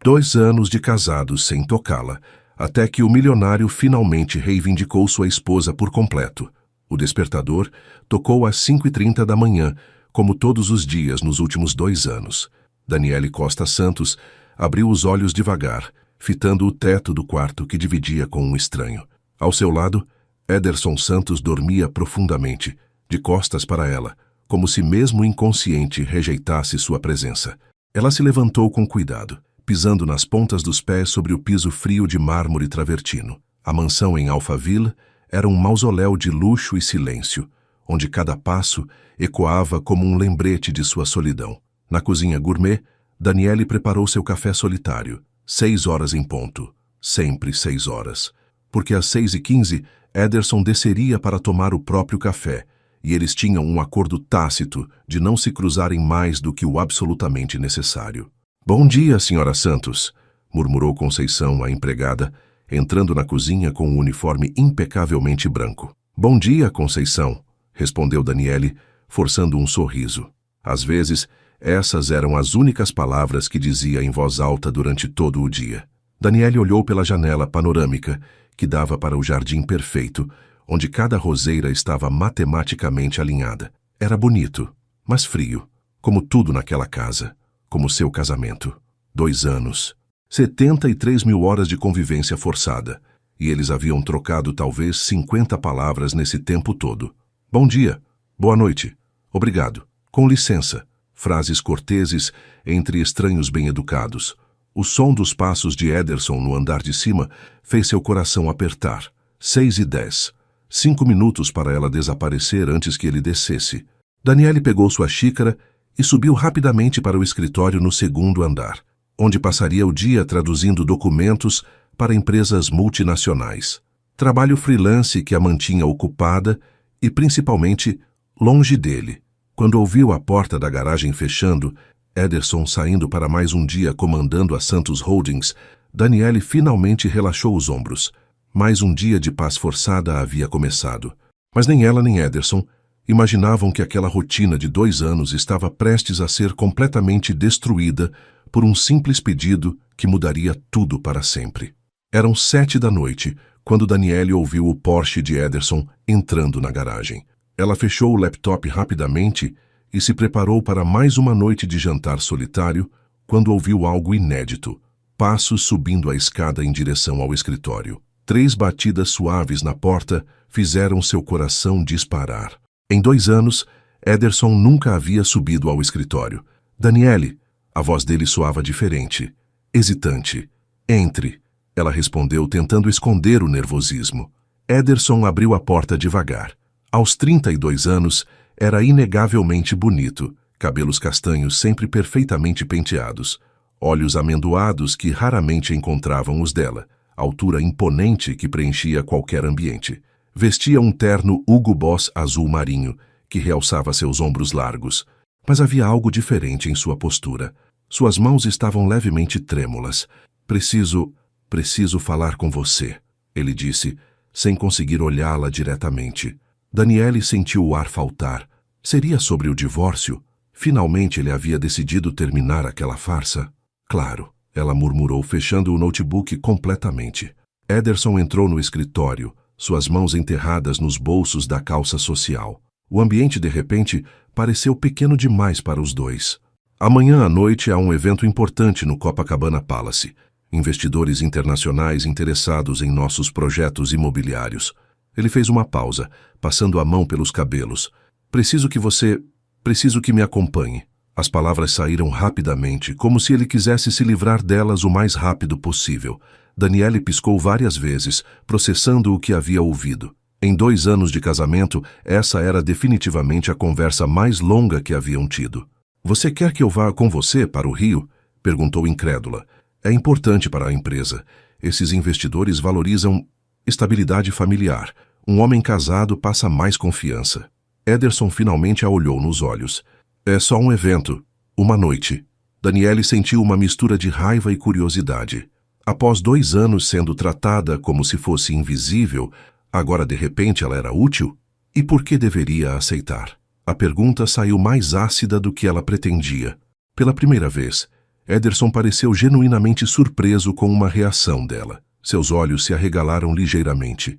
2 anos de casados sem tocá-la, até que o milionário finalmente reivindicou sua esposa por completo. O despertador tocou às 5h30 da manhã, como todos os dias nos últimos 2 anos. Daniele Costa Santos abriu os olhos devagar, fitando o teto do quarto que dividia com um estranho. Ao seu lado, Ederson Santos dormia profundamente, de costas para ela, como se mesmo inconsciente rejeitasse sua presença. Ela se levantou com cuidado, pisando nas pontas dos pés sobre o piso frio de mármore travertino. A mansão em Alphaville era um mausoléu de luxo e silêncio, onde cada passo ecoava como um lembrete de sua solidão. Na cozinha gourmet, Daniele preparou seu café solitário. 6 horas em ponto. Sempre 6 horas. Porque às 6h15, Ederson desceria para tomar o próprio café, e eles tinham um acordo tácito de não se cruzarem mais do que o absolutamente necessário. "Bom dia, senhora Santos", murmurou Conceição, a empregada, entrando na cozinha com um uniforme impecavelmente branco. "Bom dia, Conceição", respondeu Daniele, forçando um sorriso. Às vezes, essas eram as únicas palavras que dizia em voz alta durante todo o dia. Daniele olhou pela janela panorâmica, que dava para o jardim perfeito, onde cada roseira estava matematicamente alinhada. Era bonito, mas frio, como tudo naquela casa, como seu casamento. 2 anos. 73 mil horas de convivência forçada, e eles haviam trocado talvez 50 palavras nesse tempo todo. "Bom dia, boa noite, obrigado, com licença", frases corteses entre estranhos bem-educados. O som dos passos de Ederson no andar de cima fez seu coração apertar. 6h10. 5 minutos para ela desaparecer antes que ele descesse. Daniele pegou sua xícara e subiu rapidamente para o escritório no 2º andar, onde passaria o dia traduzindo documentos para empresas multinacionais. Trabalho freelance que a mantinha ocupada e, principalmente, longe dele. Quando ouviu a porta da garagem fechando, Ederson saindo para mais um dia comandando a Santos Holdings, Daniele finalmente relaxou os ombros. Mais um dia de paz forçada havia começado. Mas nem ela nem Ederson imaginavam que aquela rotina de 2 anos estava prestes a ser completamente destruída por um simples pedido que mudaria tudo para sempre. Eram 7 da noite, quando Daniele ouviu o Porsche de Ederson entrando na garagem. Ela fechou o laptop rapidamente e se preparou para mais uma noite de jantar solitário, quando ouviu algo inédito: passos subindo a escada em direção ao escritório. 3 batidas suaves na porta fizeram seu coração disparar. Em 2 anos, Ederson nunca havia subido ao escritório. "Daniele", a voz dele soava diferente, hesitante. "Entre", ela respondeu, tentando esconder o nervosismo. Ederson abriu a porta devagar. Aos 32 anos, era inegavelmente bonito, cabelos castanhos sempre perfeitamente penteados, olhos amendoados que raramente encontravam os dela, altura imponente que preenchia qualquer ambiente. Vestia um terno Hugo Boss azul marinho, que realçava seus ombros largos, mas havia algo diferente em sua postura. Suas mãos estavam levemente trêmulas. Preciso falar com você", ele disse, sem conseguir olhá-la diretamente. Daniele sentiu o ar faltar. Seria sobre o divórcio? Finalmente ele havia decidido terminar aquela farsa? "Claro", ela murmurou, fechando o notebook completamente. Ederson entrou no escritório, suas mãos enterradas nos bolsos da calça social. O ambiente, de repente, pareceu pequeno demais para os dois. "Amanhã à noite há um evento importante no Copacabana Palace. Investidores internacionais interessados em nossos projetos imobiliários." Ele fez uma pausa, passando a mão pelos cabelos. Preciso que me acompanhe." As palavras saíram rapidamente, como se ele quisesse se livrar delas o mais rápido possível. Daniele piscou várias vezes, processando o que havia ouvido. Em 2 anos de casamento, essa era definitivamente a conversa mais longa que haviam tido. "Você quer que eu vá com você para o Rio?" perguntou incrédula. "É importante para a empresa. Esses investidores valorizam estabilidade familiar. Um homem casado passa mais confiança." Ederson finalmente a olhou nos olhos. "É só um evento. Uma noite." Daniele sentiu uma mistura de raiva e curiosidade. Após 2 anos sendo tratada como se fosse invisível, agora de repente ela era útil? E por que deveria aceitar? A pergunta saiu mais ácida do que ela pretendia. Pela primeira vez, Ederson pareceu genuinamente surpreso com uma reação dela. Seus olhos se arregalaram ligeiramente.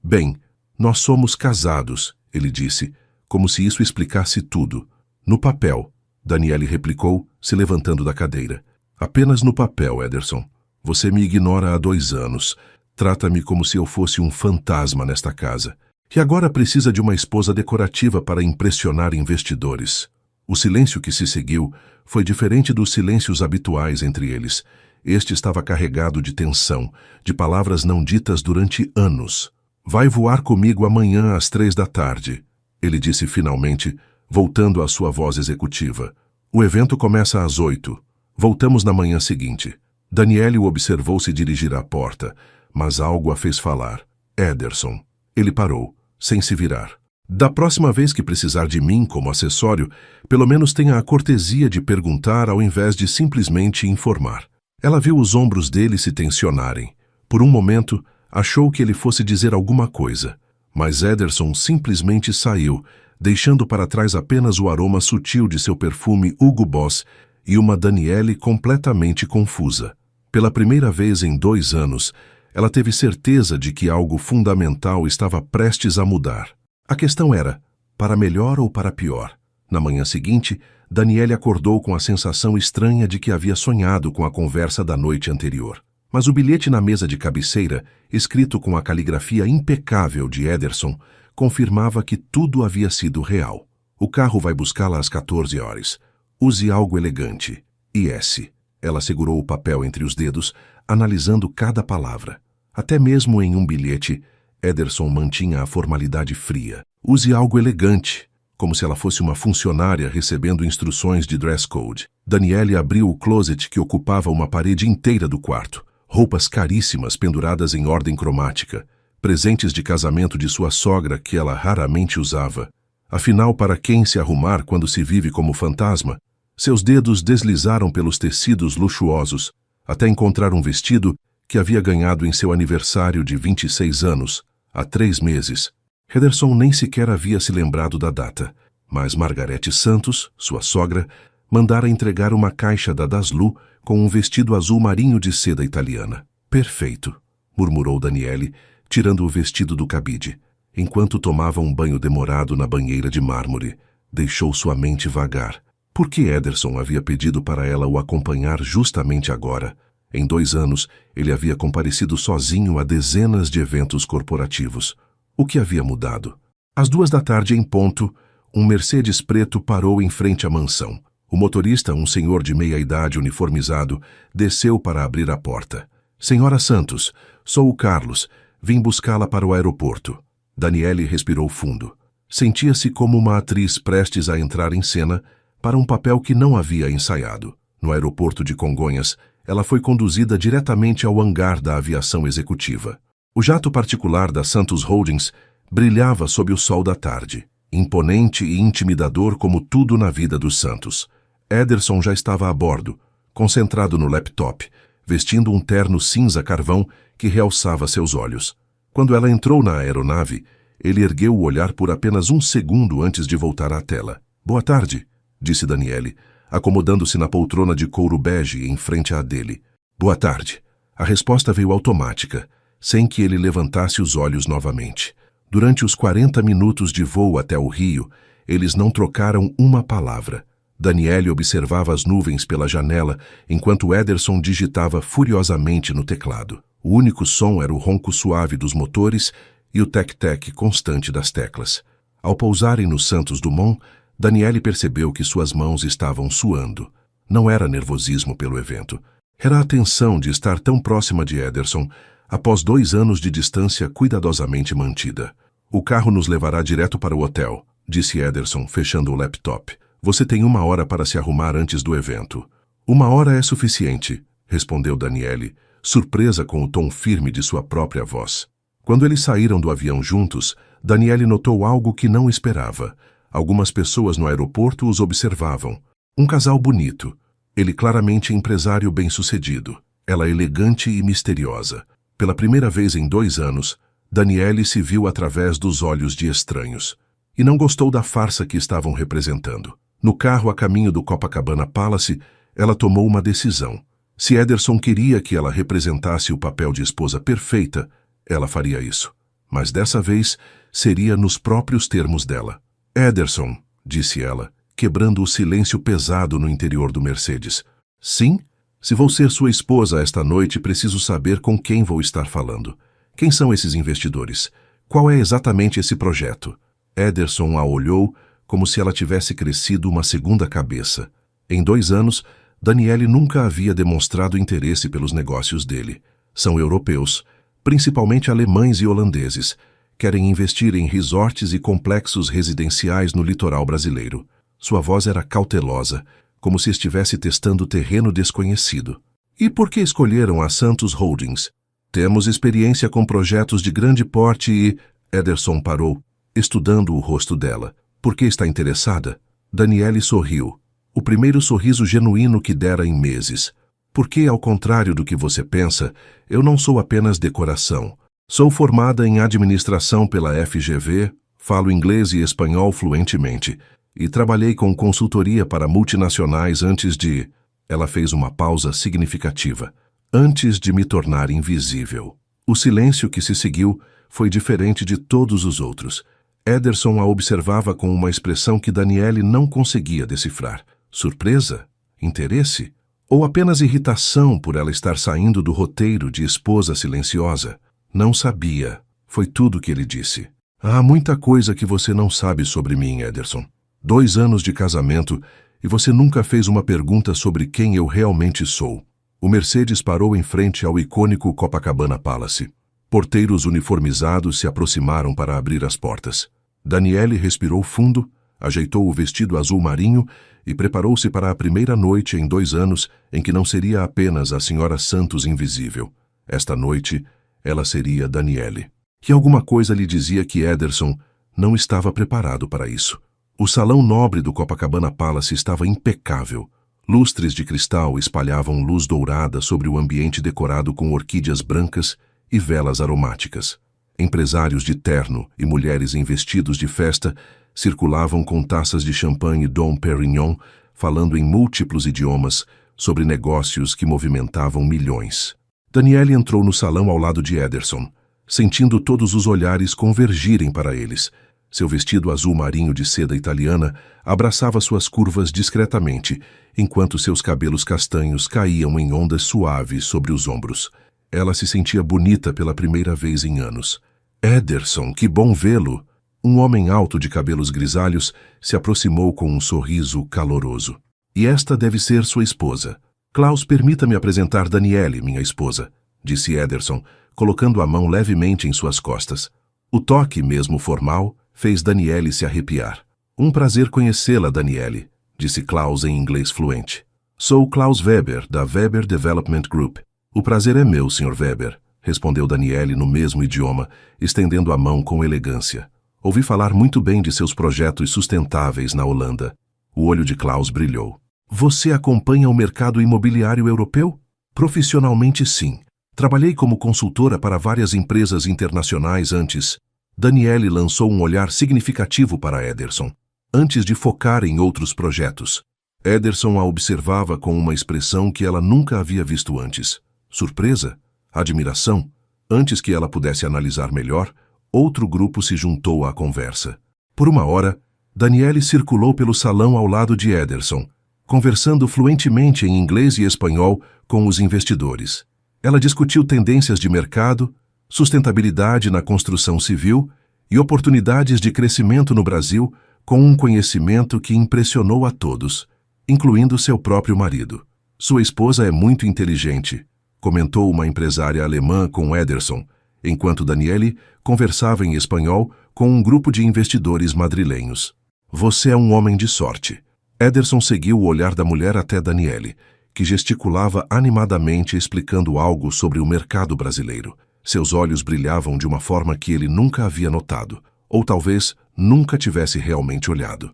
Bem, nós somos casados, ele disse, como se isso explicasse tudo. No papel, Daniele replicou, se levantando da cadeira. Apenas no papel, Ederson. Você me ignora há 2 anos. Trata-me como se eu fosse um fantasma nesta casa. E agora precisa de uma esposa decorativa para impressionar investidores. O silêncio que se seguiu foi diferente dos silêncios habituais entre eles. Este estava carregado de tensão, de palavras não ditas durante anos. Vai voar comigo amanhã às 3 da tarde, ele disse finalmente, voltando à sua voz executiva. O evento começa às 8. Voltamos na manhã seguinte. Daniele o observou se dirigir à porta, mas algo a fez falar. Ederson. Ele parou, sem se virar. Da próxima vez que precisar de mim como acessório, pelo menos tenha a cortesia de perguntar ao invés de simplesmente informar. Ela viu os ombros dele se tensionarem. Por um momento, achou que ele fosse dizer alguma coisa, mas Ederson simplesmente saiu, deixando para trás apenas o aroma sutil de seu perfume Hugo Boss e uma Daniele completamente confusa. Pela primeira vez em 2 anos, ela teve certeza de que algo fundamental estava prestes a mudar. A questão era, para melhor ou para pior? Na manhã seguinte, Daniele acordou com a sensação estranha de que havia sonhado com a conversa da noite anterior. Mas o bilhete na mesa de cabeceira, escrito com a caligrafia impecável de Ederson, confirmava que tudo havia sido real. O carro vai buscá-la às 14 horas. Use algo elegante. I.S. Ela segurou o papel entre os dedos, analisando cada palavra. Até mesmo em um bilhete, Ederson mantinha a formalidade fria. Use algo elegante, como se ela fosse uma funcionária recebendo instruções de dress code. Daniele abriu o closet que ocupava uma parede inteira do quarto. Roupas caríssimas penduradas em ordem cromática. Presentes de casamento de sua sogra que ela raramente usava. Afinal, para quem se arrumar quando se vive como fantasma? Seus dedos deslizaram pelos tecidos luxuosos, até encontrar um vestido que havia ganhado em seu aniversário de 26 anos, há 3 meses. Ederson nem sequer havia se lembrado da data, mas Margarete Santos, sua sogra, mandara entregar uma caixa da Daslu com um vestido azul marinho de seda italiana. Perfeito, murmurou Daniele, tirando o vestido do cabide. Enquanto tomava um banho demorado na banheira de mármore, deixou sua mente vagar. Por que Ederson havia pedido para ela o acompanhar justamente agora? Em 2 anos, ele havia comparecido sozinho a dezenas de eventos corporativos. O que havia mudado? Às 2 da tarde em ponto, um Mercedes preto parou em frente à mansão. O motorista, um senhor de meia-idade uniformizado, desceu para abrir a porta. Senhora Santos, sou o Carlos. Vim buscá-la para o aeroporto. Daniele respirou fundo. Sentia-se como uma atriz prestes a entrar em cena para um papel que não havia ensaiado. No aeroporto de Congonhas, ela foi conduzida diretamente ao hangar da aviação executiva. O jato particular da Santos Holdings brilhava sob o sol da tarde, imponente e intimidador como tudo na vida dos Santos. Ederson já estava a bordo, concentrado no laptop, vestindo um terno cinza carvão que realçava seus olhos. Quando ela entrou na aeronave, ele ergueu o olhar por apenas 1 segundo antes de voltar à tela. Boa tarde, disse Daniele, acomodando-se na poltrona de couro bege em frente à dele. Boa tarde. A resposta veio automática, sem que ele levantasse os olhos novamente. Durante os 40 minutos de voo até o Rio, eles não trocaram uma palavra. Daniele observava as nuvens pela janela, enquanto Ederson digitava furiosamente no teclado. O único som era o ronco suave dos motores e o tec-tec constante das teclas. Ao pousarem no Santos Dumont, Daniele percebeu que suas mãos estavam suando. Não era nervosismo pelo evento. Era a tensão de estar tão próxima de Ederson, após 2 anos de distância cuidadosamente mantida. O carro nos levará direto para o hotel, disse Ederson, fechando o laptop. Você tem 1 hora para se arrumar antes do evento. 1 hora é suficiente, respondeu Daniele, surpresa com o tom firme de sua própria voz. Quando eles saíram do avião juntos, Daniele notou algo que não esperava. Algumas pessoas no aeroporto os observavam. Um casal bonito. Ele claramente empresário bem-sucedido. Ela elegante e misteriosa. Pela primeira vez em 2 anos, Daniele se viu através dos olhos de estranhos. E não gostou da farsa que estavam representando. No carro a caminho do Copacabana Palace, Ela tomou uma decisão. Se Ederson queria que ela representasse o papel de esposa perfeita, ela faria isso. Mas dessa vez, seria nos próprios termos dela. Ederson, disse ela, quebrando o silêncio pesado no interior do Mercedes. Sim? Se vou ser sua esposa esta noite, preciso saber com quem vou estar falando. Quem são esses investidores? Qual é exatamente esse projeto? Ederson a olhou como se ela tivesse crescido uma segunda cabeça. Em 2 anos, Daniele nunca havia demonstrado interesse pelos negócios dele. São europeus, principalmente alemães e holandeses. Querem investir em resorts e complexos residenciais no litoral brasileiro. Sua voz era cautelosa, como se estivesse testando terreno desconhecido. E por que escolheram a Santos Holdings? Temos experiência com projetos de grande porte e... Ederson parou, estudando o rosto dela. Por que está interessada? Daniele sorriu. O primeiro sorriso genuíno que dera em meses. Porque, ao contrário do que você pensa, eu não sou apenas decoração. Sou formada em administração pela FGV, falo inglês e espanhol fluentemente, e trabalhei com consultoria para multinacionais antes de... Ela fez uma pausa significativa. Antes de me tornar invisível. O silêncio que se seguiu foi diferente de todos os outros. Ederson a observava com uma expressão que Daniele não conseguia decifrar. Surpresa? Interesse? Ou apenas irritação por ela estar saindo do roteiro de esposa silenciosa? Não sabia. Foi tudo que ele disse. Há muita coisa que você não sabe sobre mim, Ederson. 2 anos de casamento e você nunca fez uma pergunta sobre quem eu realmente sou. O Mercedes parou em frente ao icônico Copacabana Palace. Porteiros uniformizados se aproximaram para abrir as portas. Daniele respirou fundo, ajeitou o vestido azul marinho e preparou-se para a primeira noite em 2 anos em que não seria apenas a senhora Santos invisível. Esta noite, ela seria Daniele. E alguma coisa lhe dizia que Ederson não estava preparado para isso. O salão nobre do Copacabana Palace estava impecável. Lustres de cristal espalhavam luz dourada sobre o ambiente decorado com orquídeas brancas e velas aromáticas. Empresários de terno e mulheres em vestidos de festa circulavam com taças de champanhe Dom Perignon, falando em múltiplos idiomas sobre negócios que movimentavam milhões. Daniele entrou no salão ao lado de Ederson, sentindo todos os olhares convergirem para eles. Seu vestido azul marinho de seda italiana abraçava suas curvas discretamente, enquanto seus cabelos castanhos caíam em ondas suaves sobre os ombros. Ela se sentia bonita pela primeira vez em anos. Ederson, que bom vê-lo! Um homem alto de cabelos grisalhos se aproximou com um sorriso caloroso. E esta deve ser sua esposa. Klaus, permita-me apresentar Daniele, minha esposa, disse Ederson, colocando a mão levemente em suas costas. O toque, mesmo formal, fez Daniele se arrepiar. Um prazer conhecê-la, Daniele, disse Klaus em inglês fluente. Sou Klaus Weber, da Weber Development Group. O prazer é meu, Sr. Weber, respondeu Daniele no mesmo idioma, estendendo a mão com elegância. Ouvi falar muito bem de seus projetos sustentáveis na Holanda. O olho de Klaus brilhou. Você acompanha o mercado imobiliário europeu? Profissionalmente, sim. Trabalhei como consultora para várias empresas internacionais antes. Daniele lançou um olhar significativo para Ederson, antes de focar em outros projetos. Ederson a observava com uma expressão que ela nunca havia visto antes. Surpresa? Admiração? Antes que ela pudesse analisar melhor, outro grupo se juntou à conversa. Por uma hora, Daniele circulou pelo salão ao lado de Ederson, conversando fluentemente em inglês e espanhol com os investidores. Ela discutiu tendências de mercado, sustentabilidade na construção civil e oportunidades de crescimento no Brasil com um conhecimento que impressionou a todos, incluindo seu próprio marido. Sua esposa é muito inteligente, comentou uma empresária alemã com Ederson, enquanto Daniele conversava em espanhol com um grupo de investidores madrilenhos. Você é um homem de sorte. Ederson seguiu o olhar da mulher até Daniele, que gesticulava animadamente explicando algo sobre o mercado brasileiro. Seus olhos brilhavam de uma forma que ele nunca havia notado, ou talvez nunca tivesse realmente olhado.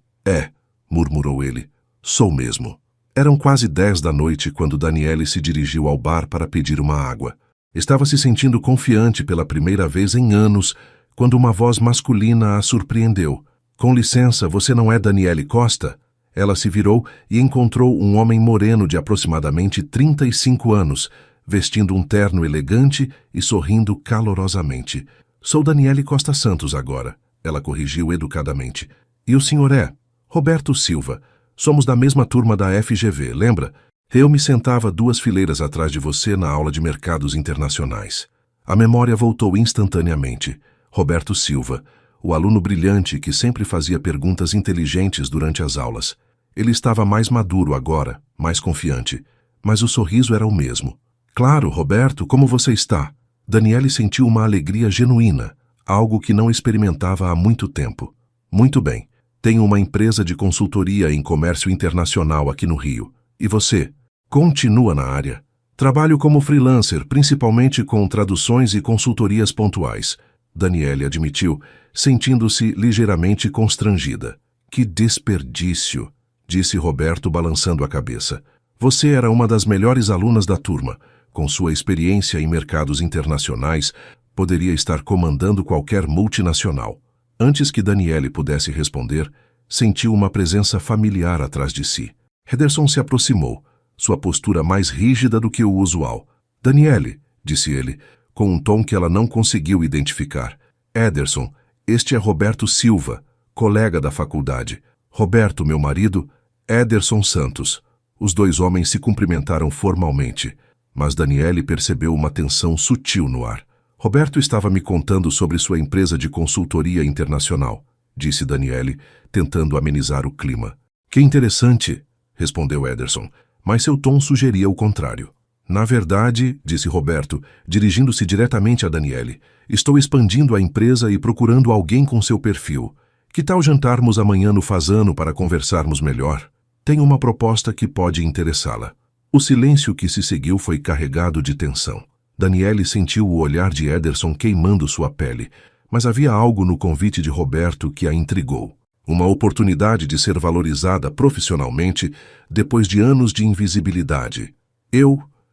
Murmurou ele. Sou mesmo. Eram quase 10 da noite quando Daniele se dirigiu ao bar para pedir uma água. Estava se sentindo confiante pela primeira vez em anos, quando uma voz masculina a surpreendeu. Com licença, você não é Daniele Costa? Ela se virou e encontrou um homem moreno de aproximadamente 35 anos, vestindo um terno elegante e sorrindo calorosamente. Sou Daniele Costa Santos agora, ela corrigiu educadamente. E o senhor é? Roberto Silva. Somos da mesma turma da FGV, lembra? Eu me sentava 2 fileiras atrás de você na aula de mercados internacionais. A memória voltou instantaneamente. Roberto Silva, o aluno brilhante que sempre fazia perguntas inteligentes durante as aulas. Ele estava mais maduro agora, mais confiante, mas o sorriso era o mesmo. Claro, Roberto, como você está? Daniele sentiu uma alegria genuína, algo que não experimentava há muito tempo. Muito bem, tenho uma empresa de consultoria em comércio internacional aqui no Rio. E você? Continua na área. Trabalho como freelancer, principalmente com traduções e consultorias pontuais. Daniele admitiu, sentindo-se ligeiramente constrangida. Que desperdício, disse Roberto balançando a cabeça. Você era uma das melhores alunas da turma. Com sua experiência em mercados internacionais, poderia estar comandando qualquer multinacional. Antes que Daniele pudesse responder, sentiu uma presença familiar atrás de si. Ederson se aproximou, sua postura mais rígida do que o usual. Daniele, disse ele, com um tom que ela não conseguiu identificar. Ederson, este é Roberto Silva, colega da faculdade. Roberto, meu marido, Ederson Santos. Os 2 homens se cumprimentaram formalmente, mas Daniele percebeu uma tensão sutil no ar. Roberto estava me contando sobre sua empresa de consultoria internacional, disse Daniele, tentando amenizar o clima. Que interessante, respondeu Ederson, mas seu tom sugeria o contrário. Na verdade, disse Roberto, dirigindo-se diretamente a Daniele, estou expandindo a empresa e procurando alguém com seu perfil. Que tal jantarmos amanhã no Fazano para conversarmos melhor? Tenho uma proposta que pode interessá-la. O silêncio que se seguiu foi carregado de tensão. Daniele sentiu o olhar de Ederson queimando sua pele, mas havia algo no convite de Roberto que a intrigou. Uma oportunidade de ser valorizada profissionalmente depois de anos de invisibilidade.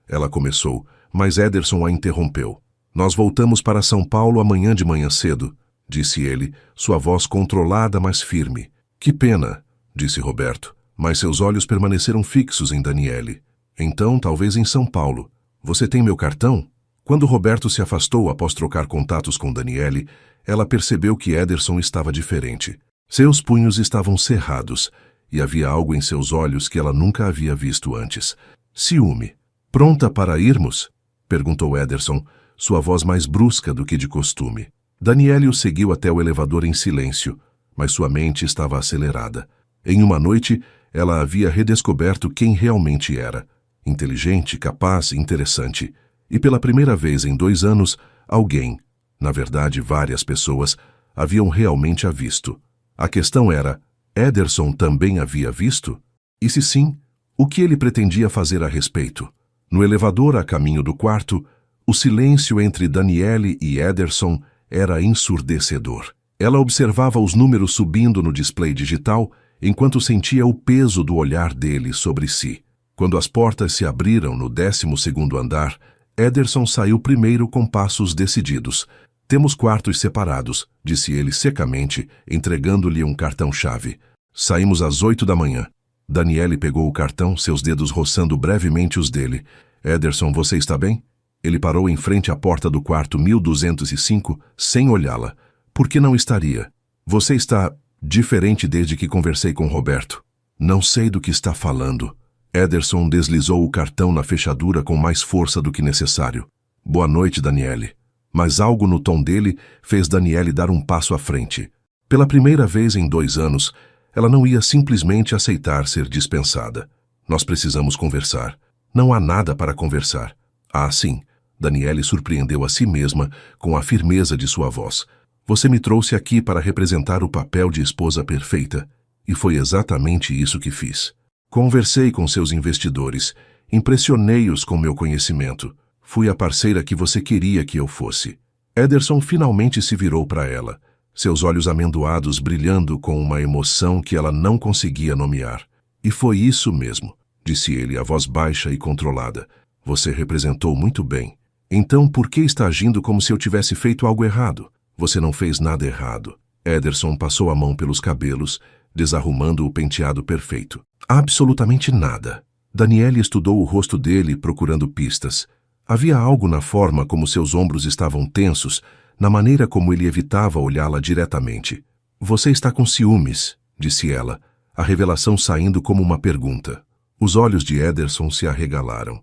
Ela começou, mas Ederson a interrompeu. Nós voltamos para São Paulo amanhã de manhã cedo, disse ele, sua voz controlada, mas firme. Que pena, disse Roberto, mas seus olhos permaneceram fixos em Daniele. Então, talvez em São Paulo. Você tem meu cartão? Quando Roberto se afastou após trocar contatos com Daniele, ela percebeu que Ederson estava diferente. Seus punhos estavam cerrados, e havia algo em seus olhos que ela nunca havia visto antes. Ciúme. Pronta para irmos? Perguntou Ederson, sua voz mais brusca do que de costume. Daniele o seguiu até o elevador em silêncio, mas sua mente estava acelerada. Em uma noite, ela havia redescoberto quem realmente era. Inteligente, capaz, interessante. E pela primeira vez em 2 anos, alguém, na verdade várias pessoas, haviam realmente a visto. A questão era, Ederson também havia visto? E se sim, o que ele pretendia fazer a respeito? No elevador a caminho do quarto, o silêncio entre Daniele e Ederson era ensurdecedor. Ela observava os números subindo no display digital, enquanto sentia o peso do olhar dele sobre si. Quando as portas se abriram no 12º andar, Ederson saiu primeiro com passos decididos. Temos quartos separados, disse ele secamente, entregando-lhe um cartão-chave. Saímos às 8 da manhã. Daniele pegou o cartão, seus dedos roçando brevemente os dele. Ederson, você está bem? Ele parou em frente à porta do quarto 1205, sem olhá-la. Por que não estaria? Você está diferente desde que conversei com Roberto. Não sei do que está falando. Ederson deslizou o cartão na fechadura com mais força do que necessário. Boa noite, Daniele. Mas algo no tom dele fez Daniele dar um passo à frente. Pela primeira vez em 2 anos, ela não ia simplesmente aceitar ser dispensada. Nós precisamos conversar. Não há nada para conversar. Ah, sim. Daniele surpreendeu a si mesma com a firmeza de sua voz. Você me trouxe aqui para representar o papel de esposa perfeita. E foi exatamente isso que fiz. Conversei com seus investidores, impressionei-os com meu conhecimento. Fui a parceira que você queria que eu fosse. Ederson finalmente se virou para ela, seus olhos amendoados brilhando com uma emoção que ela não conseguia nomear. E foi isso mesmo, disse ele, a voz baixa e controlada. Você representou muito bem. Então por que está agindo como se eu tivesse feito algo errado? Você não fez nada errado. Ederson passou a mão pelos cabelos, desarrumando o penteado perfeito. Absolutamente nada. Daniele estudou o rosto dele, procurando pistas. Havia algo na forma como seus ombros estavam tensos, na maneira como ele evitava olhá-la diretamente. Você está com ciúmes, disse ela, a revelação saindo como uma pergunta. Os olhos de Ederson se arregalaram.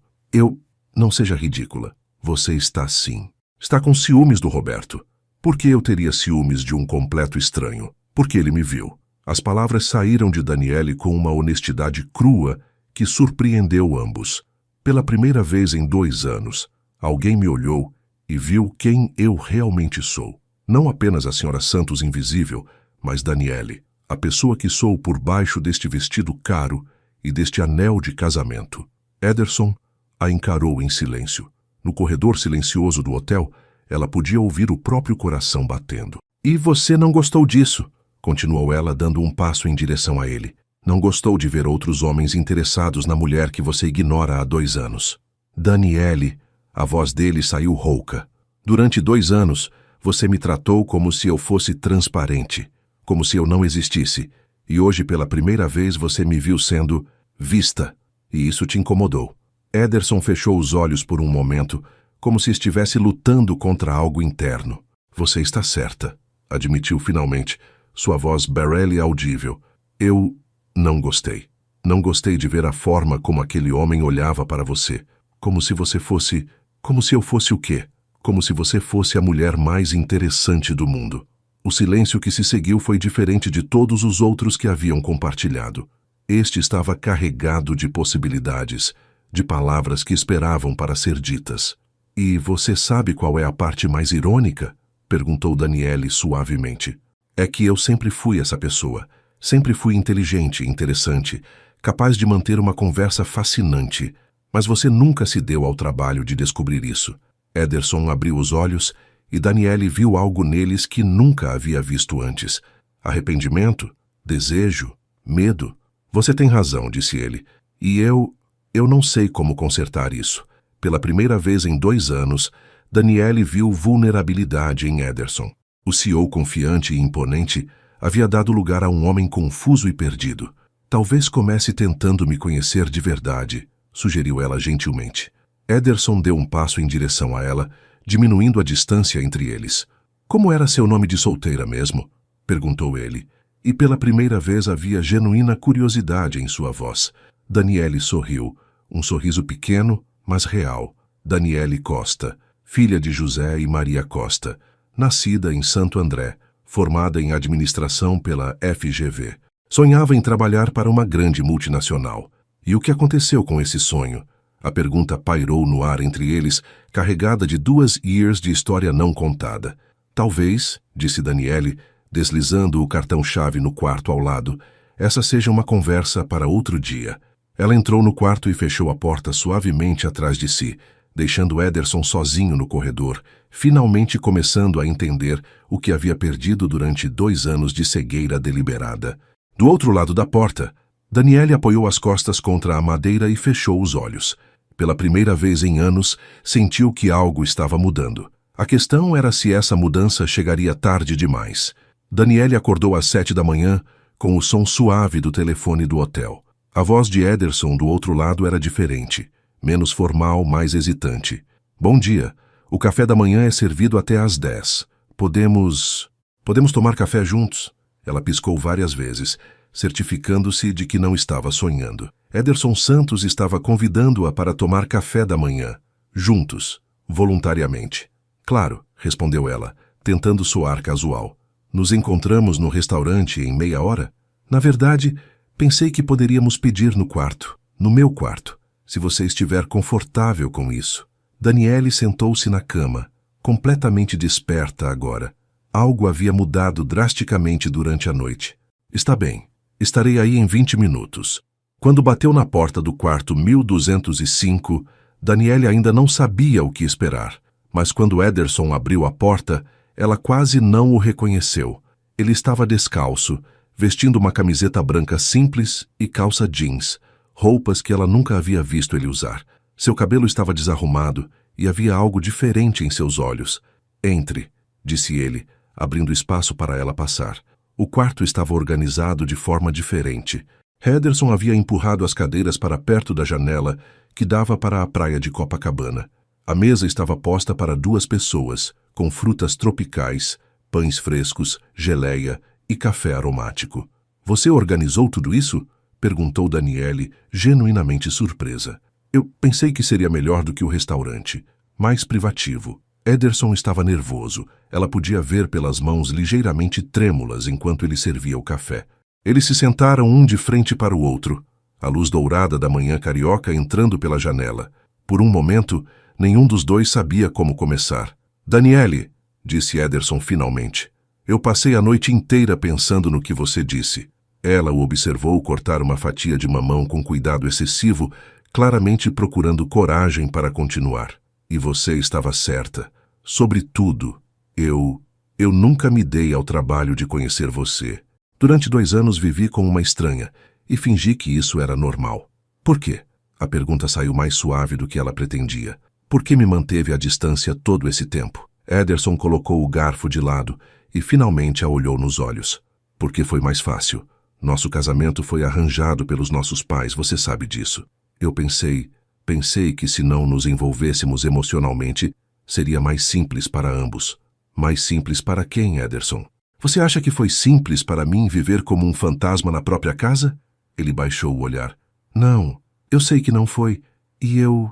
Não seja ridícula. Você está sim. Está com ciúmes do Roberto. Por que eu teria ciúmes de um completo estranho? Porque ele me viu. As palavras saíram de Daniele com uma honestidade crua que surpreendeu ambos. Pela primeira vez em 2 anos, alguém me olhou e viu quem eu realmente sou. Não apenas a senhora Santos invisível, mas Daniele, a pessoa que sou por baixo deste vestido caro e deste anel de casamento. Ederson a encarou em silêncio. No corredor silencioso do hotel, ela podia ouvir o próprio coração batendo. E você não gostou disso, continuou ela dando um passo em direção a ele. Não gostou de ver outros homens interessados na mulher que você ignora há 2 anos. Daniele, a voz dele saiu rouca. Durante 2 anos, você me tratou como se eu fosse transparente, como se eu não existisse, e hoje pela primeira vez você me viu sendo vista, e isso te incomodou. Ederson fechou os olhos por um momento, como se estivesse lutando contra algo interno. Você está certa, admitiu finalmente, sua voz barely audível. Eu não gostei. Não gostei de ver a forma como aquele homem olhava para você, como se você fosse... Como se eu fosse o quê? Como se você fosse a mulher mais interessante do mundo. O silêncio que se seguiu foi diferente de todos os outros que haviam compartilhado. Este estava carregado de possibilidades, de palavras que esperavam para ser ditas. E você sabe qual é a parte mais irônica? Perguntou Daniele suavemente. É que eu sempre fui essa pessoa. Sempre fui inteligente, interessante, capaz de manter uma conversa fascinante. Mas você nunca se deu ao trabalho de descobrir isso. Ederson abriu os olhos e Daniele viu algo neles que nunca havia visto antes. Arrependimento? Desejo? Medo? Você tem razão, disse ele. E eu não sei como consertar isso. Pela primeira vez em 2 anos, Daniele viu vulnerabilidade em Ederson. O CEO confiante e imponente havia dado lugar a um homem confuso e perdido. Talvez comece tentando me conhecer de verdade, sugeriu ela gentilmente. Ederson deu um passo em direção a ela, diminuindo a distância entre eles. Como era seu nome de solteira mesmo? Perguntou ele. E pela primeira vez havia genuína curiosidade em sua voz. Daniele sorriu, um sorriso pequeno, mas real. Daniele Costa, filha de José e Maria Costa, nascida em Santo André, formada em administração pela FGV. Sonhava em trabalhar para uma grande multinacional. E o que aconteceu com esse sonho? A pergunta pairou no ar entre eles, carregada de 2 years de história não contada. Talvez, disse Daniele, deslizando o cartão-chave no quarto ao lado, essa seja uma conversa para outro dia. Ela entrou no quarto e fechou a porta suavemente atrás de si, deixando Ederson sozinho no corredor, finalmente começando a entender o que havia perdido durante 2 anos de cegueira deliberada. Do outro lado da porta, Daniele apoiou as costas contra a madeira e fechou os olhos. Pela primeira vez em anos, sentiu que algo estava mudando. A questão era se essa mudança chegaria tarde demais. Daniele acordou às 7 da manhã, com o som suave do telefone do hotel. A voz de Ederson do outro lado era diferente, menos formal, mais hesitante. Bom dia. O café da manhã é servido até às 10. Podemos tomar café juntos? Ela piscou várias vezes, certificando-se de que não estava sonhando. Ederson Santos estava convidando-a para tomar café da manhã, juntos, voluntariamente. Claro, respondeu ela, tentando soar casual. Nos encontramos no restaurante em meia hora? Na verdade, pensei que poderíamos pedir no quarto, no meu quarto, se você estiver confortável com isso. Daniele sentou-se na cama, completamente desperta agora. Algo havia mudado drasticamente durante a noite. Está bem, estarei aí em 20 minutos. Quando bateu na porta do quarto 1205, Daniele ainda não sabia o que esperar. Mas quando Ederson abriu a porta, ela quase não o reconheceu. Ele estava descalço, vestindo uma camiseta branca simples e calça jeans, roupas que ela nunca havia visto ele usar. Seu cabelo estava desarrumado e havia algo diferente em seus olhos. Entre, disse ele, abrindo espaço para ela passar. O quarto estava organizado de forma diferente. Ederson havia empurrado as cadeiras para perto da janela que dava para a praia de Copacabana. A mesa estava posta para 2 pessoas, com frutas tropicais, pães frescos, geleia e café aromático. Você organizou tudo isso? Perguntou Daniele, genuinamente surpresa. Eu pensei que seria melhor do que o restaurante, mais privativo. Ederson estava nervoso. Ela podia ver pelas mãos ligeiramente trêmulas enquanto ele servia o café. Eles se sentaram um de frente para o outro, a luz dourada da manhã carioca entrando pela janela. Por um momento, nenhum dos dois sabia como começar. Daniele, disse Ederson finalmente, eu passei a noite inteira pensando no que você disse. Ela o observou cortar uma fatia de mamão com cuidado excessivo, claramente procurando coragem para continuar. E você estava certa. Sobretudo, eu nunca me dei ao trabalho de conhecer você. Durante 2 anos vivi com uma estranha e fingi que isso era normal. Por quê? A pergunta saiu mais suave do que ela pretendia. Por que me manteve à distância todo esse tempo? Ederson colocou o garfo de lado e finalmente a olhou nos olhos. Porque foi mais fácil. Nosso casamento foi arranjado pelos nossos pais, você sabe disso. Eu pensei que se não nos envolvêssemos emocionalmente, seria mais simples para ambos. Mais simples para quem, Ederson? Você acha que foi simples para mim viver como um fantasma na própria casa? Ele baixou o olhar. Não, eu sei que não foi. E eu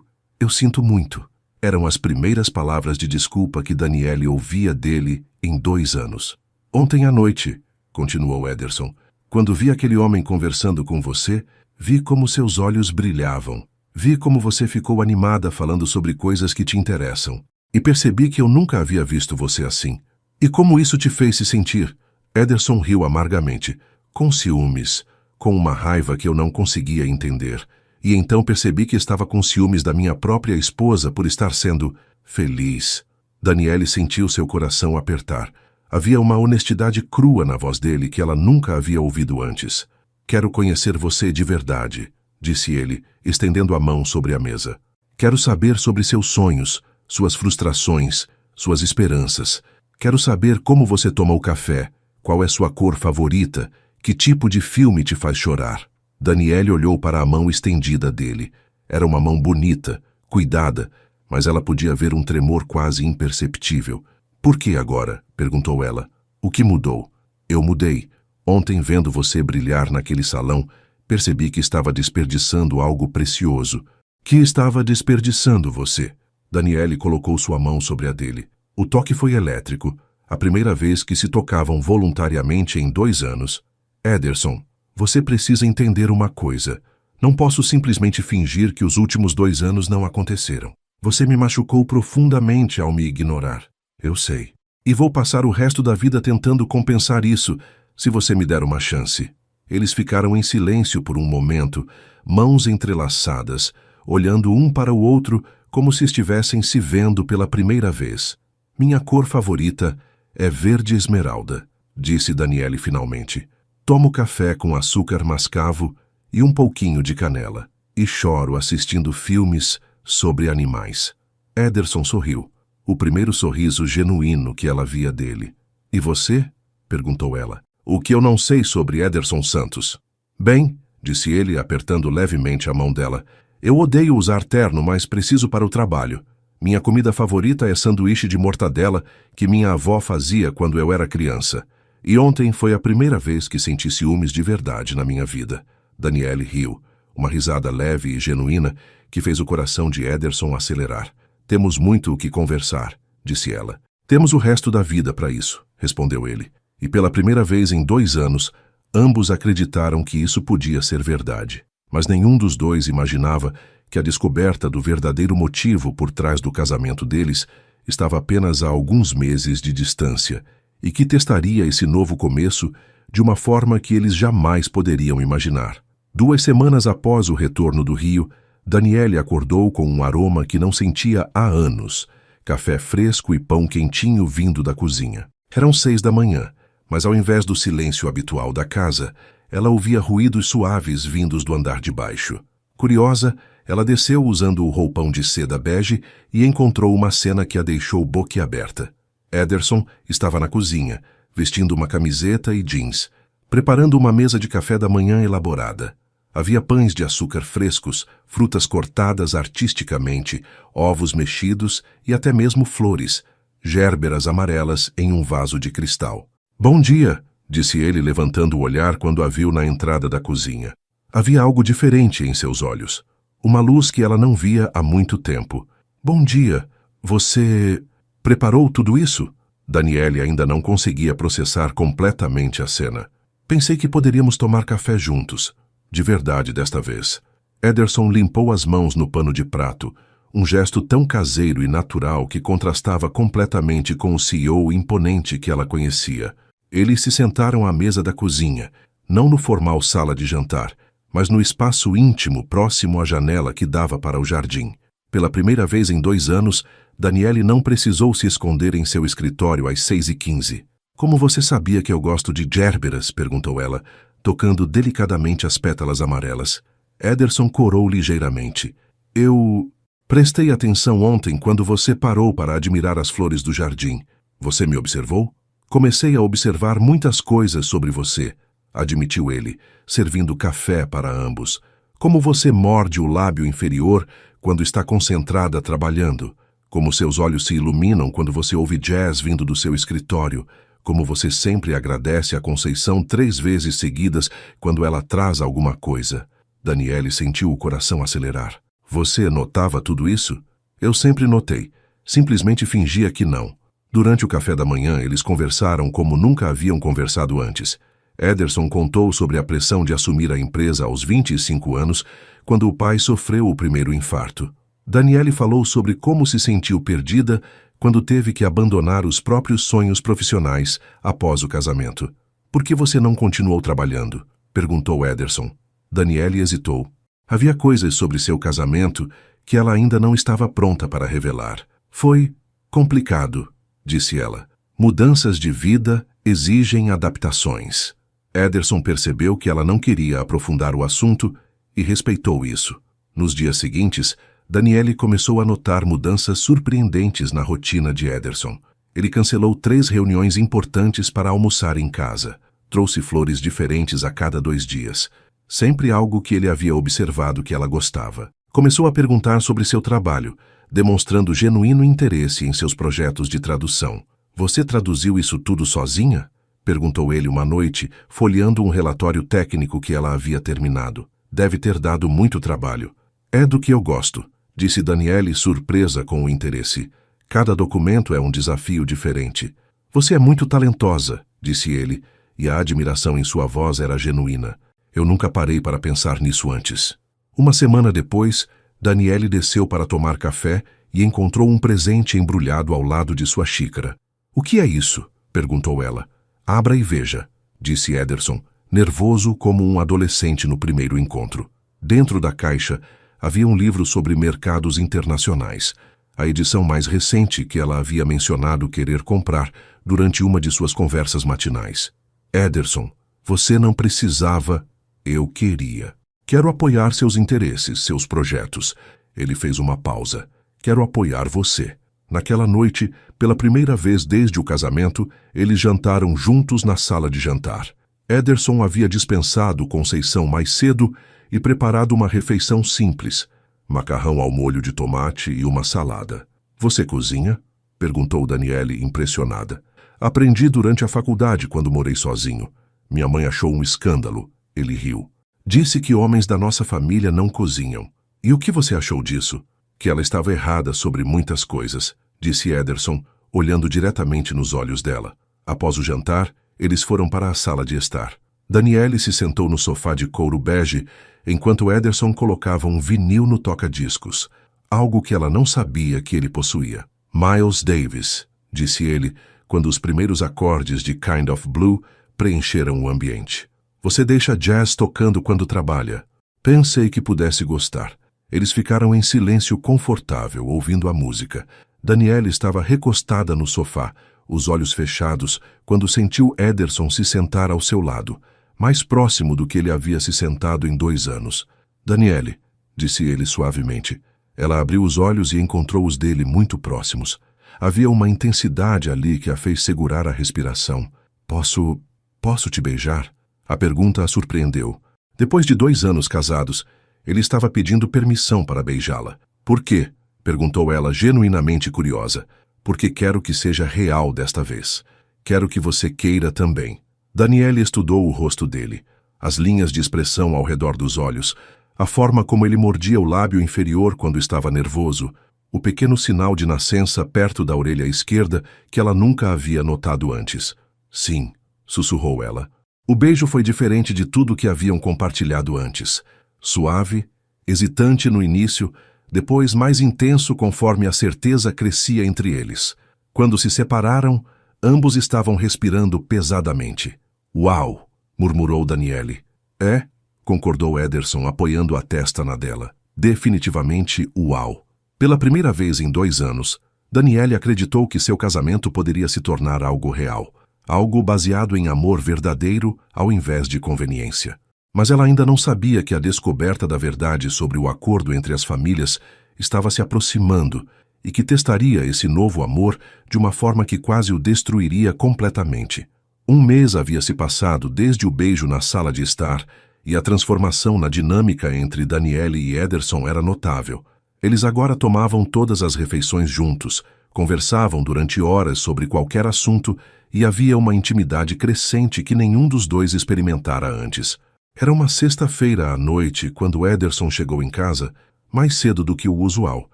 sinto muito. Eram as primeiras palavras de desculpa que Daniele ouvia dele em 2 anos. Ontem à noite, continuou Ederson, quando vi aquele homem conversando com você, vi como seus olhos brilhavam. Vi como você ficou animada falando sobre coisas que te interessam. E percebi que eu nunca havia visto você assim. E como isso te fez se sentir? Ederson riu amargamente, com ciúmes, com uma raiva que eu não conseguia entender. E então percebi que estava com ciúmes da minha própria esposa por estar sendo feliz. Daniele sentiu seu coração apertar. Havia uma honestidade crua na voz dele que ela nunca havia ouvido antes. Quero conhecer você de verdade, disse ele, estendendo a mão sobre a mesa. Quero saber sobre seus sonhos, suas frustrações, suas esperanças. Quero saber como você toma o café, qual é sua cor favorita, que tipo de filme te faz chorar. Daniele olhou para a mão estendida dele. Era uma mão bonita, cuidada, mas ela podia ver um tremor quase imperceptível. Por que agora? Perguntou ela. O que mudou? Eu mudei. Ontem, vendo você brilhar naquele salão, percebi que estava desperdiçando algo precioso. Que estava desperdiçando você? Daniele colocou sua mão sobre a dele. O toque foi elétrico, a primeira vez que se tocavam voluntariamente em 2 anos. Ederson, você precisa entender uma coisa. Não posso simplesmente fingir que os últimos 2 anos não aconteceram. Você me machucou profundamente ao me ignorar. Eu sei. E vou passar o resto da vida tentando compensar isso, se você me der uma chance. Eles ficaram em silêncio por um momento, mãos entrelaçadas, olhando um para o outro como se estivessem se vendo pela primeira vez. Minha cor favorita é verde esmeralda, disse Daniele finalmente. Tomo café com açúcar mascavo e um pouquinho de canela, e choro assistindo filmes sobre animais. Ederson sorriu, o primeiro sorriso genuíno que ela via dele. E você? Perguntou ela. O que eu não sei sobre Ederson Santos? Bem, disse ele, apertando levemente a mão dela, eu odeio usar terno, mas preciso para o trabalho. Minha comida favorita é sanduíche de mortadela que minha avó fazia quando eu era criança. E ontem foi a primeira vez que senti ciúmes de verdade na minha vida. Daniele riu, uma risada leve e genuína que fez o coração de Ederson acelerar. Temos muito o que conversar, disse ela. Temos o resto da vida para isso, respondeu ele. E pela primeira vez em 2 anos, ambos acreditaram que isso podia ser verdade. Mas nenhum dos dois imaginava que a descoberta do verdadeiro motivo por trás do casamento deles estava apenas a alguns meses de distância e que testaria esse novo começo de uma forma que eles jamais poderiam imaginar. 2 semanas após o retorno do Rio, Daniele acordou com um aroma que não sentia há anos, café fresco e pão quentinho vindo da cozinha. Eram 6 da manhã, mas ao invés do silêncio habitual da casa, ela ouvia ruídos suaves vindos do andar de baixo. Curiosa, ela desceu usando o roupão de seda bege e encontrou uma cena que a deixou boquiaberta. Ederson estava na cozinha, vestindo uma camiseta e jeans, preparando uma mesa de café da manhã elaborada. Havia pães de açúcar frescos, frutas cortadas artisticamente, ovos mexidos e até mesmo flores, gérberas amarelas em um vaso de cristal. "Bom dia", disse ele levantando o olhar quando a viu na entrada da cozinha. Havia algo diferente em seus olhos, uma luz que ela não via há muito tempo. "Bom dia, você preparou tudo isso?" Daniele ainda não conseguia processar completamente a cena. "Pensei que poderíamos tomar café juntos. De verdade desta vez." Ederson limpou as mãos no pano de prato, um gesto tão caseiro e natural que contrastava completamente com o CEO imponente que ela conhecia. Eles se sentaram à mesa da cozinha, não no formal sala de jantar, mas no espaço íntimo próximo à janela que dava para o jardim. Pela primeira vez em 2 anos, Daniele não precisou se esconder em seu escritório às 6h15. "Como você sabia que eu gosto de gérberas?" perguntou ela, tocando delicadamente as pétalas amarelas. Ederson corou ligeiramente. "Eu prestei atenção ontem quando você parou para admirar as flores do jardim. Você me observou? Comecei a observar muitas coisas sobre você", admitiu ele, servindo café para ambos. "Como você morde o lábio inferior quando está concentrada trabalhando. Como seus olhos se iluminam quando você ouve jazz vindo do seu escritório. Como você sempre agradece a Conceição 3 vezes seguidas quando ela traz alguma coisa." Daniele sentiu o coração acelerar. "Você notava tudo isso?" "Eu sempre notei. Simplesmente fingia que não." Durante o café da manhã, eles conversaram como nunca haviam conversado antes. Ederson contou sobre a pressão de assumir a empresa aos 25 anos, quando o pai sofreu o primeiro infarto. Daniele falou sobre como se sentiu perdida quando teve que abandonar os próprios sonhos profissionais após o casamento. "Por que você não continuou trabalhando?" perguntou Ederson. Daniele hesitou. Havia coisas sobre seu casamento que ela ainda não estava pronta para revelar. "Foi complicado", disse ela. "Mudanças de vida exigem adaptações." Ederson percebeu que ela não queria aprofundar o assunto e respeitou isso. Nos dias seguintes, Daniele começou a notar mudanças surpreendentes na rotina de Ederson. Ele cancelou 3 reuniões importantes para almoçar em casa. Trouxe flores diferentes a cada 2 dias. Sempre algo que ele havia observado que ela gostava. Começou a perguntar sobre seu trabalho, demonstrando genuíno interesse em seus projetos de tradução. "Você traduziu isso tudo sozinha?" perguntou ele uma noite, folheando um relatório técnico que ela havia terminado. "Deve ter dado muito trabalho." "É do que eu gosto", disse Daniele, surpresa com o interesse. "Cada documento é um desafio diferente." "Você é muito talentosa", disse ele, e a admiração em sua voz era genuína. "Eu nunca parei para pensar nisso antes." Uma semana depois, Daniele desceu para tomar café e encontrou um presente embrulhado ao lado de sua xícara. "O que é isso?" perguntou ela. "Abra e veja", disse Ederson, nervoso como um adolescente no primeiro encontro. Dentro da caixa havia um livro sobre mercados internacionais, a edição mais recente que ela havia mencionado querer comprar durante uma de suas conversas matinais. "Ederson, você não precisava, eu queria. Quero apoiar seus interesses, seus projetos." Ele fez uma pausa. "Quero apoiar você." Naquela noite, pela primeira vez desde o casamento, eles jantaram juntos na sala de jantar. Ederson havia dispensado Conceição mais cedo e preparado uma refeição simples, macarrão ao molho de tomate e uma salada. "Você cozinha?" perguntou Daniele, impressionada. "Aprendi durante a faculdade quando morei sozinho. Minha mãe achou um escândalo." Ele riu. "Disse que homens da nossa família não cozinham." "E o que você achou disso?" "Que ela estava errada sobre muitas coisas", disse Ederson, olhando diretamente nos olhos dela. Após o jantar, eles foram para a sala de estar. Daniele se sentou no sofá de couro bege, enquanto Ederson colocava um vinil no toca-discos, algo que ela não sabia que ele possuía. "Miles Davis", disse ele, quando os primeiros acordes de Kind of Blue preencheram o ambiente. "Você deixa jazz tocando quando trabalha." Pensei que pudesse gostar. Eles ficaram em silêncio confortável, ouvindo a música. Daniele estava recostada no sofá, os olhos fechados, quando sentiu Ederson se sentar ao seu lado, mais próximo do que ele havia se sentado em 2 anos. "Daniele", disse ele suavemente. Ela abriu os olhos e encontrou os dele muito próximos. Havia uma intensidade ali que a fez segurar a respiração. Posso te beijar? A pergunta a surpreendeu. Depois de 2 anos casados, ele estava pedindo permissão para beijá-la. Por quê? Perguntou ela, genuinamente curiosa. Porque quero que seja real desta vez. Quero que você queira também. Daniele estudou o rosto dele, as linhas de expressão ao redor dos olhos, a forma como ele mordia o lábio inferior quando estava nervoso, o pequeno sinal de nascença perto da orelha esquerda que ela nunca havia notado antes. Sim, sussurrou ela. O beijo foi diferente de tudo que haviam compartilhado antes. Suave, hesitante no início, depois mais intenso conforme a certeza crescia entre eles. Quando se separaram, ambos estavam respirando pesadamente. Uau! Murmurou Daniele. É? Concordou Ederson, apoiando a testa na dela. Definitivamente uau! Pela primeira vez em 2 anos, Daniele acreditou que seu casamento poderia se tornar algo real, algo baseado em amor verdadeiro ao invés de conveniência. Mas ela ainda não sabia que a descoberta da verdade sobre o acordo entre as famílias estava se aproximando e que testaria esse novo amor de uma forma que quase o destruiria completamente. 1 mês havia se passado desde o beijo na sala de estar e a transformação na dinâmica entre Daniele e Ederson era notável. Eles agora tomavam todas as refeições juntos, conversavam durante horas sobre qualquer assunto e havia uma intimidade crescente que nenhum dos dois experimentara antes. Era uma sexta-feira à noite quando Ederson chegou em casa, mais cedo do que o usual,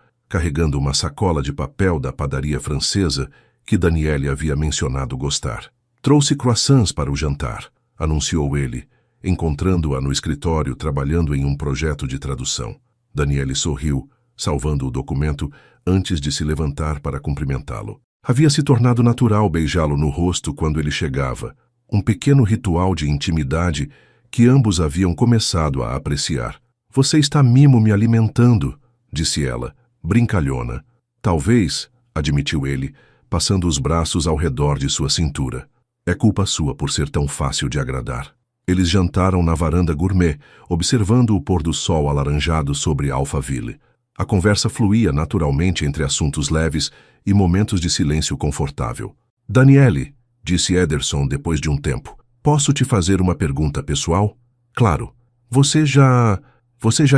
carregando uma sacola de papel da padaria francesa que Daniele havia mencionado gostar. Trouxe croissants para o jantar, anunciou ele, encontrando-a no escritório trabalhando em um projeto de tradução. Daniele sorriu, salvando o documento antes de se levantar para cumprimentá-lo. Havia se tornado natural beijá-lo no rosto quando ele chegava, um pequeno ritual de intimidade que ambos haviam começado a apreciar. Você está mimo me alimentando, disse ela, brincalhona. Talvez, admitiu ele, passando os braços ao redor de sua cintura. É culpa sua por ser tão fácil de agradar. Eles jantaram na varanda gourmet, observando o pôr do sol alaranjado sobre Alphaville. A conversa fluía naturalmente entre assuntos leves e momentos de silêncio confortável. Daniele, disse Ederson depois de um tempo, posso te fazer uma pergunta pessoal? Claro. Você já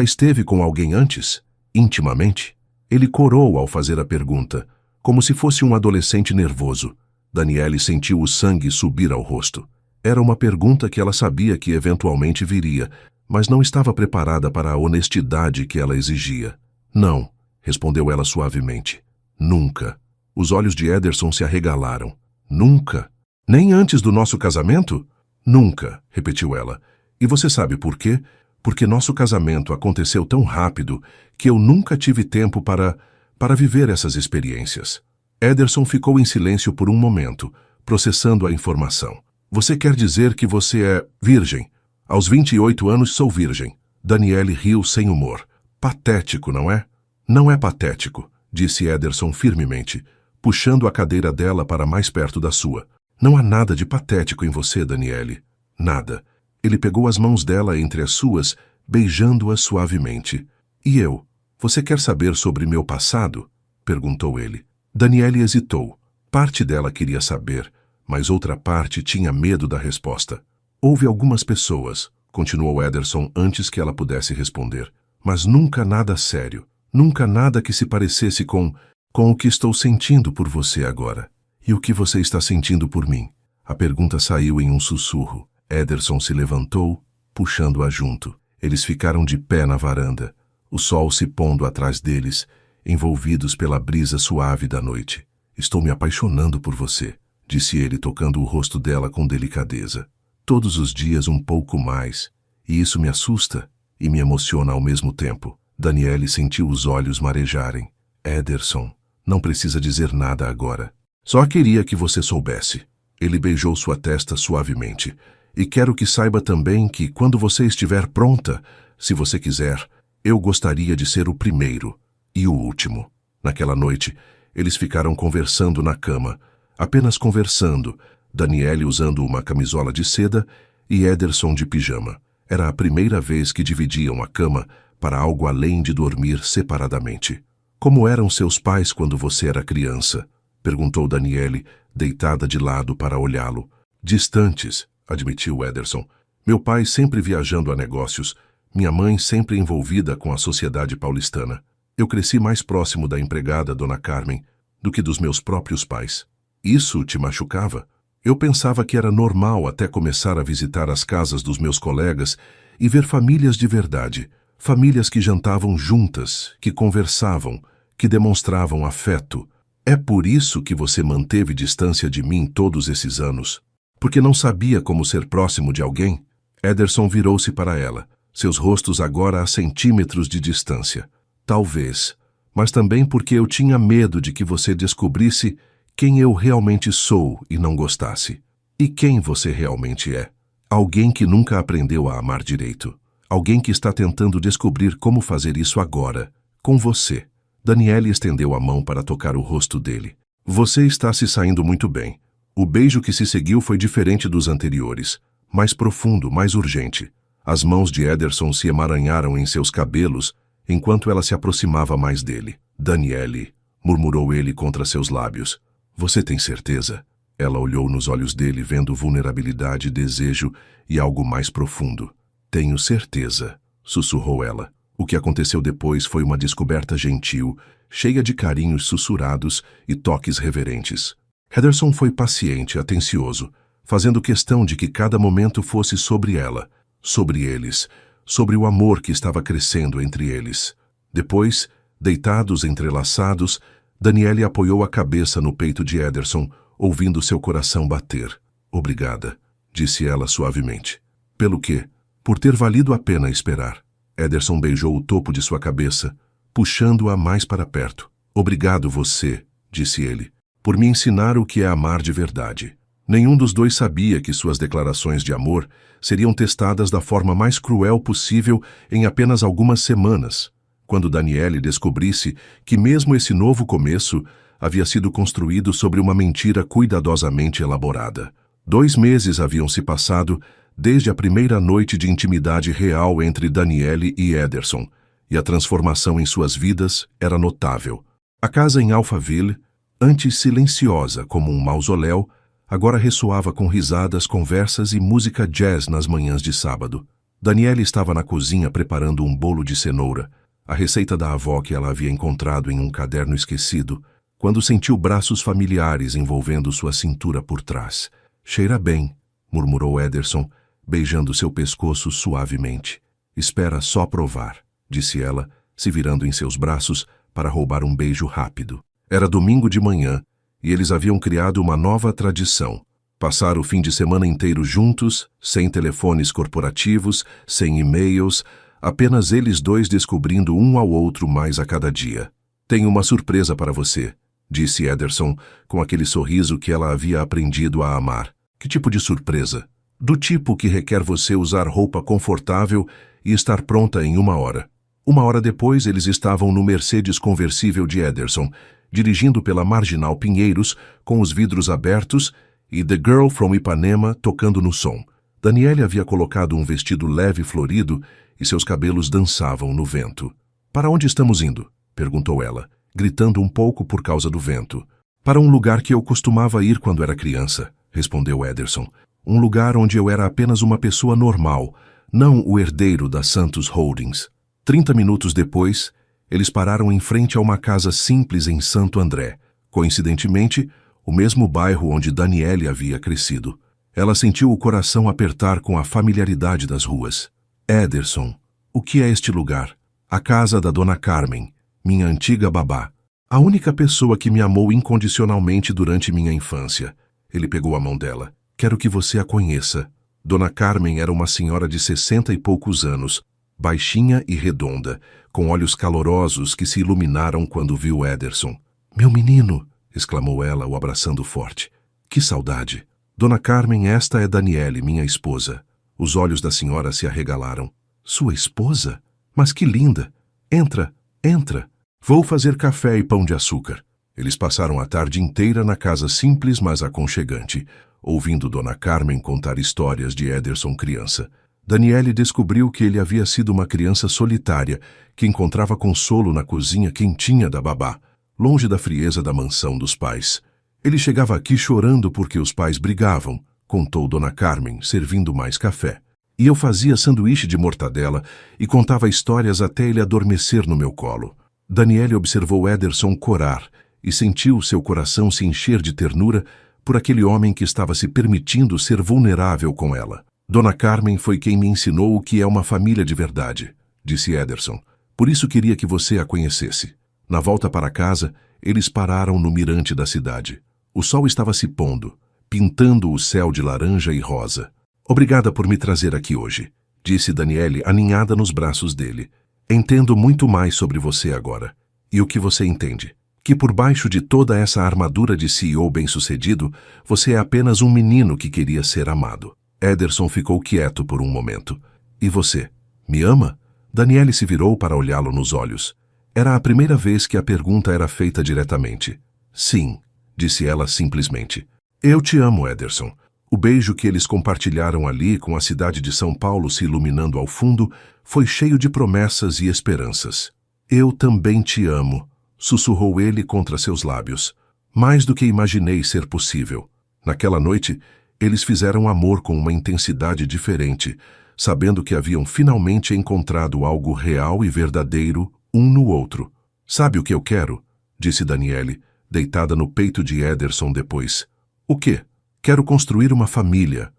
esteve com alguém antes? Intimamente? Ele corou ao fazer a pergunta, como se fosse um adolescente nervoso. Daniele sentiu o sangue subir ao rosto. Era uma pergunta que ela sabia que eventualmente viria, mas não estava preparada para a honestidade que ela exigia. Não, respondeu ela suavemente. Nunca. Os olhos de Ederson se arregalaram. Nunca? Nem antes do nosso casamento? Nunca, repetiu ela. E você sabe por quê? Porque nosso casamento aconteceu tão rápido que eu nunca tive tempo para viver essas experiências. Ederson ficou em silêncio por um momento, processando a informação. Você quer dizer que você é virgem? Aos 28 anos sou virgem. Daniele riu sem humor. Patético, não é? Não é patético, disse Ederson firmemente, puxando a cadeira dela para mais perto da sua. Não há nada de patético em você, Daniele. Nada. Ele pegou as mãos dela entre as suas, beijando-a suavemente. E eu? Você quer saber sobre meu passado? Perguntou ele. Daniele hesitou. Parte dela queria saber, mas outra parte tinha medo da resposta. Houve algumas pessoas, continuou Ederson antes que ela pudesse responder, mas nunca nada sério, nunca nada que se parecesse com o que estou sentindo por você agora. E o que você está sentindo por mim? A pergunta saiu em um sussurro. Ederson se levantou, puxando-a junto. Eles ficaram de pé na varanda, o sol se pondo atrás deles, envolvidos pela brisa suave da noite. Estou me apaixonando por você, disse ele tocando o rosto dela com delicadeza. Todos os dias um pouco mais, e isso me assusta e me emociona ao mesmo tempo. Daniele sentiu os olhos marejarem. Ederson, não precisa dizer nada agora. Só queria que você soubesse. Ele beijou sua testa suavemente. E quero que saiba também que quando você estiver pronta, se você quiser, eu gostaria de ser o primeiro e o último. Naquela noite, eles ficaram conversando na cama, apenas conversando, Daniele usando uma camisola de seda e Ederson de pijama. Era a primeira vez que dividiam a cama para algo além de dormir separadamente. Como eram seus pais quando você era criança? Perguntou Daniele, deitada de lado para olhá-lo. Distantes, admitiu Ederson. Meu pai sempre viajando a negócios, minha mãe sempre envolvida com a sociedade paulistana. Eu cresci mais próximo da empregada Dona Carmen do que dos meus próprios pais. Isso te machucava? Eu pensava que era normal até começar a visitar as casas dos meus colegas e ver famílias de verdade, famílias que jantavam juntas, que conversavam, que demonstravam afeto. É por isso que você manteve distância de mim todos esses anos? Porque não sabia como ser próximo de alguém? Ederson virou-se para ela, seus rostos agora a centímetros de distância. Talvez, mas também porque eu tinha medo de que você descobrisse quem eu realmente sou e não gostasse. E quem você realmente é? Alguém que nunca aprendeu a amar direito. Alguém que está tentando descobrir como fazer isso agora, com você. Daniele estendeu a mão para tocar o rosto dele. Você está se saindo muito bem. O beijo que se seguiu foi diferente dos anteriores. Mais profundo, mais urgente. As mãos de Ederson se emaranharam em seus cabelos enquanto ela se aproximava mais dele. Daniele, murmurou ele contra seus lábios. Você tem certeza? Ela olhou nos olhos dele, vendo vulnerabilidade, desejo e algo mais profundo. Tenho certeza, sussurrou ela. O que aconteceu depois foi uma descoberta gentil, cheia de carinhos sussurrados e toques reverentes. Ederson foi paciente, atencioso, fazendo questão de que cada momento fosse sobre ela, sobre eles, sobre o amor que estava crescendo entre eles. Depois, deitados, entrelaçados, Daniele apoiou a cabeça no peito de Ederson, ouvindo seu coração bater. Obrigada, disse ela suavemente. Pelo quê? Por ter valido a pena esperar. Ederson beijou o topo de sua cabeça, puxando-a mais para perto. Obrigado você, disse ele, por me ensinar o que é amar de verdade. Nenhum dos dois sabia que suas declarações de amor seriam testadas da forma mais cruel possível em apenas algumas semanas, quando Daniele descobrisse que mesmo esse novo começo havia sido construído sobre uma mentira cuidadosamente elaborada. 2 meses haviam se passado desde a primeira noite de intimidade real entre Daniele e Ederson, e a transformação em suas vidas era notável. A casa em Alphaville, antes silenciosa como um mausoléu, agora ressoava com risadas, conversas e música jazz nas manhãs de sábado. Daniele estava na cozinha preparando um bolo de cenoura, a receita da avó que ela havia encontrado em um caderno esquecido, quando sentiu braços familiares envolvendo sua cintura por trás. Cheira bem, murmurou Ederson, beijando seu pescoço suavemente. Espera só provar, disse ela, se virando em seus braços para roubar um beijo rápido. Era domingo de manhã, e eles haviam criado uma nova tradição. Passar o fim de semana inteiro juntos, sem telefones corporativos, sem e-mails, apenas eles dois descobrindo um ao outro mais a cada dia. Tenho uma surpresa para você, disse Ederson, com aquele sorriso que ela havia aprendido a amar. Que tipo de surpresa? Do tipo que requer você usar roupa confortável e estar pronta em 1 hora. 1 hora depois, eles estavam no Mercedes conversível de Ederson, dirigindo pela Marginal Pinheiros, com os vidros abertos e The Girl from Ipanema tocando no som. Daniele havia colocado um vestido leve e florido e seus cabelos dançavam no vento. Para onde estamos indo? Perguntou ela, gritando um pouco por causa do vento. Para um lugar que eu costumava ir quando era criança, respondeu Ederson. Um lugar onde eu era apenas uma pessoa normal, não o herdeiro da Santos Holdings. 30 minutos depois, eles pararam em frente a uma casa simples em Santo André, coincidentemente, o mesmo bairro onde Daniele havia crescido. Ela sentiu o coração apertar com a familiaridade das ruas. Ederson, o que é este lugar? A casa da Dona Carmen, minha antiga babá. A única pessoa que me amou incondicionalmente durante minha infância. Ele pegou a mão dela. Quero que você a conheça. Dona Carmen era uma senhora de 60 e poucos anos, baixinha e redonda, com olhos calorosos que se iluminaram quando viu Ederson. Meu menino! Exclamou ela, o abraçando forte. Que saudade! Dona Carmen, esta é Daniele, minha esposa. Os olhos da senhora se arregalaram. Sua esposa? Mas que linda! Entra, entra. Vou fazer café e pão de açúcar. Eles passaram a tarde inteira na casa simples, mas aconchegante, ouvindo Dona Carmen contar histórias de Ederson criança. Daniele descobriu que ele havia sido uma criança solitária, que encontrava consolo na cozinha quentinha da babá, longe da frieza da mansão dos pais. Ele chegava aqui chorando porque os pais brigavam, contou Dona Carmen, servindo mais café. E eu fazia sanduíche de mortadela e contava histórias até ele adormecer no meu colo. Daniele observou Ederson corar e sentiu seu coração se encher de ternura por aquele homem que estava se permitindo ser vulnerável com ela. Dona Carmen foi quem me ensinou o que é uma família de verdade, disse Ederson. Por isso queria que você a conhecesse. Na volta para casa, eles pararam no mirante da cidade. O sol estava se pondo, pintando o céu de laranja e rosa. Obrigada por me trazer aqui hoje, disse Daniele, aninhada nos braços dele. Entendo muito mais sobre você agora. E o que você entende? Que por baixo de toda essa armadura de CEO bem-sucedido, você é apenas um menino que queria ser amado. Ederson ficou quieto por um momento. E você? Me ama? Daniele se virou para olhá-lo nos olhos. Era a primeira vez que a pergunta era feita diretamente. Sim, disse ela simplesmente. Eu te amo, Ederson. O beijo que eles compartilharam ali, com a cidade de São Paulo se iluminando ao fundo, foi cheio de promessas e esperanças. Eu também te amo, sussurrou ele contra seus lábios. Mais do que imaginei ser possível. Naquela noite, eles fizeram amor com uma intensidade diferente, sabendo que haviam finalmente encontrado algo real e verdadeiro um no outro. Sabe o que eu quero? Disse Daniele, deitada no peito de Ederson depois. O quê? Quero construir uma família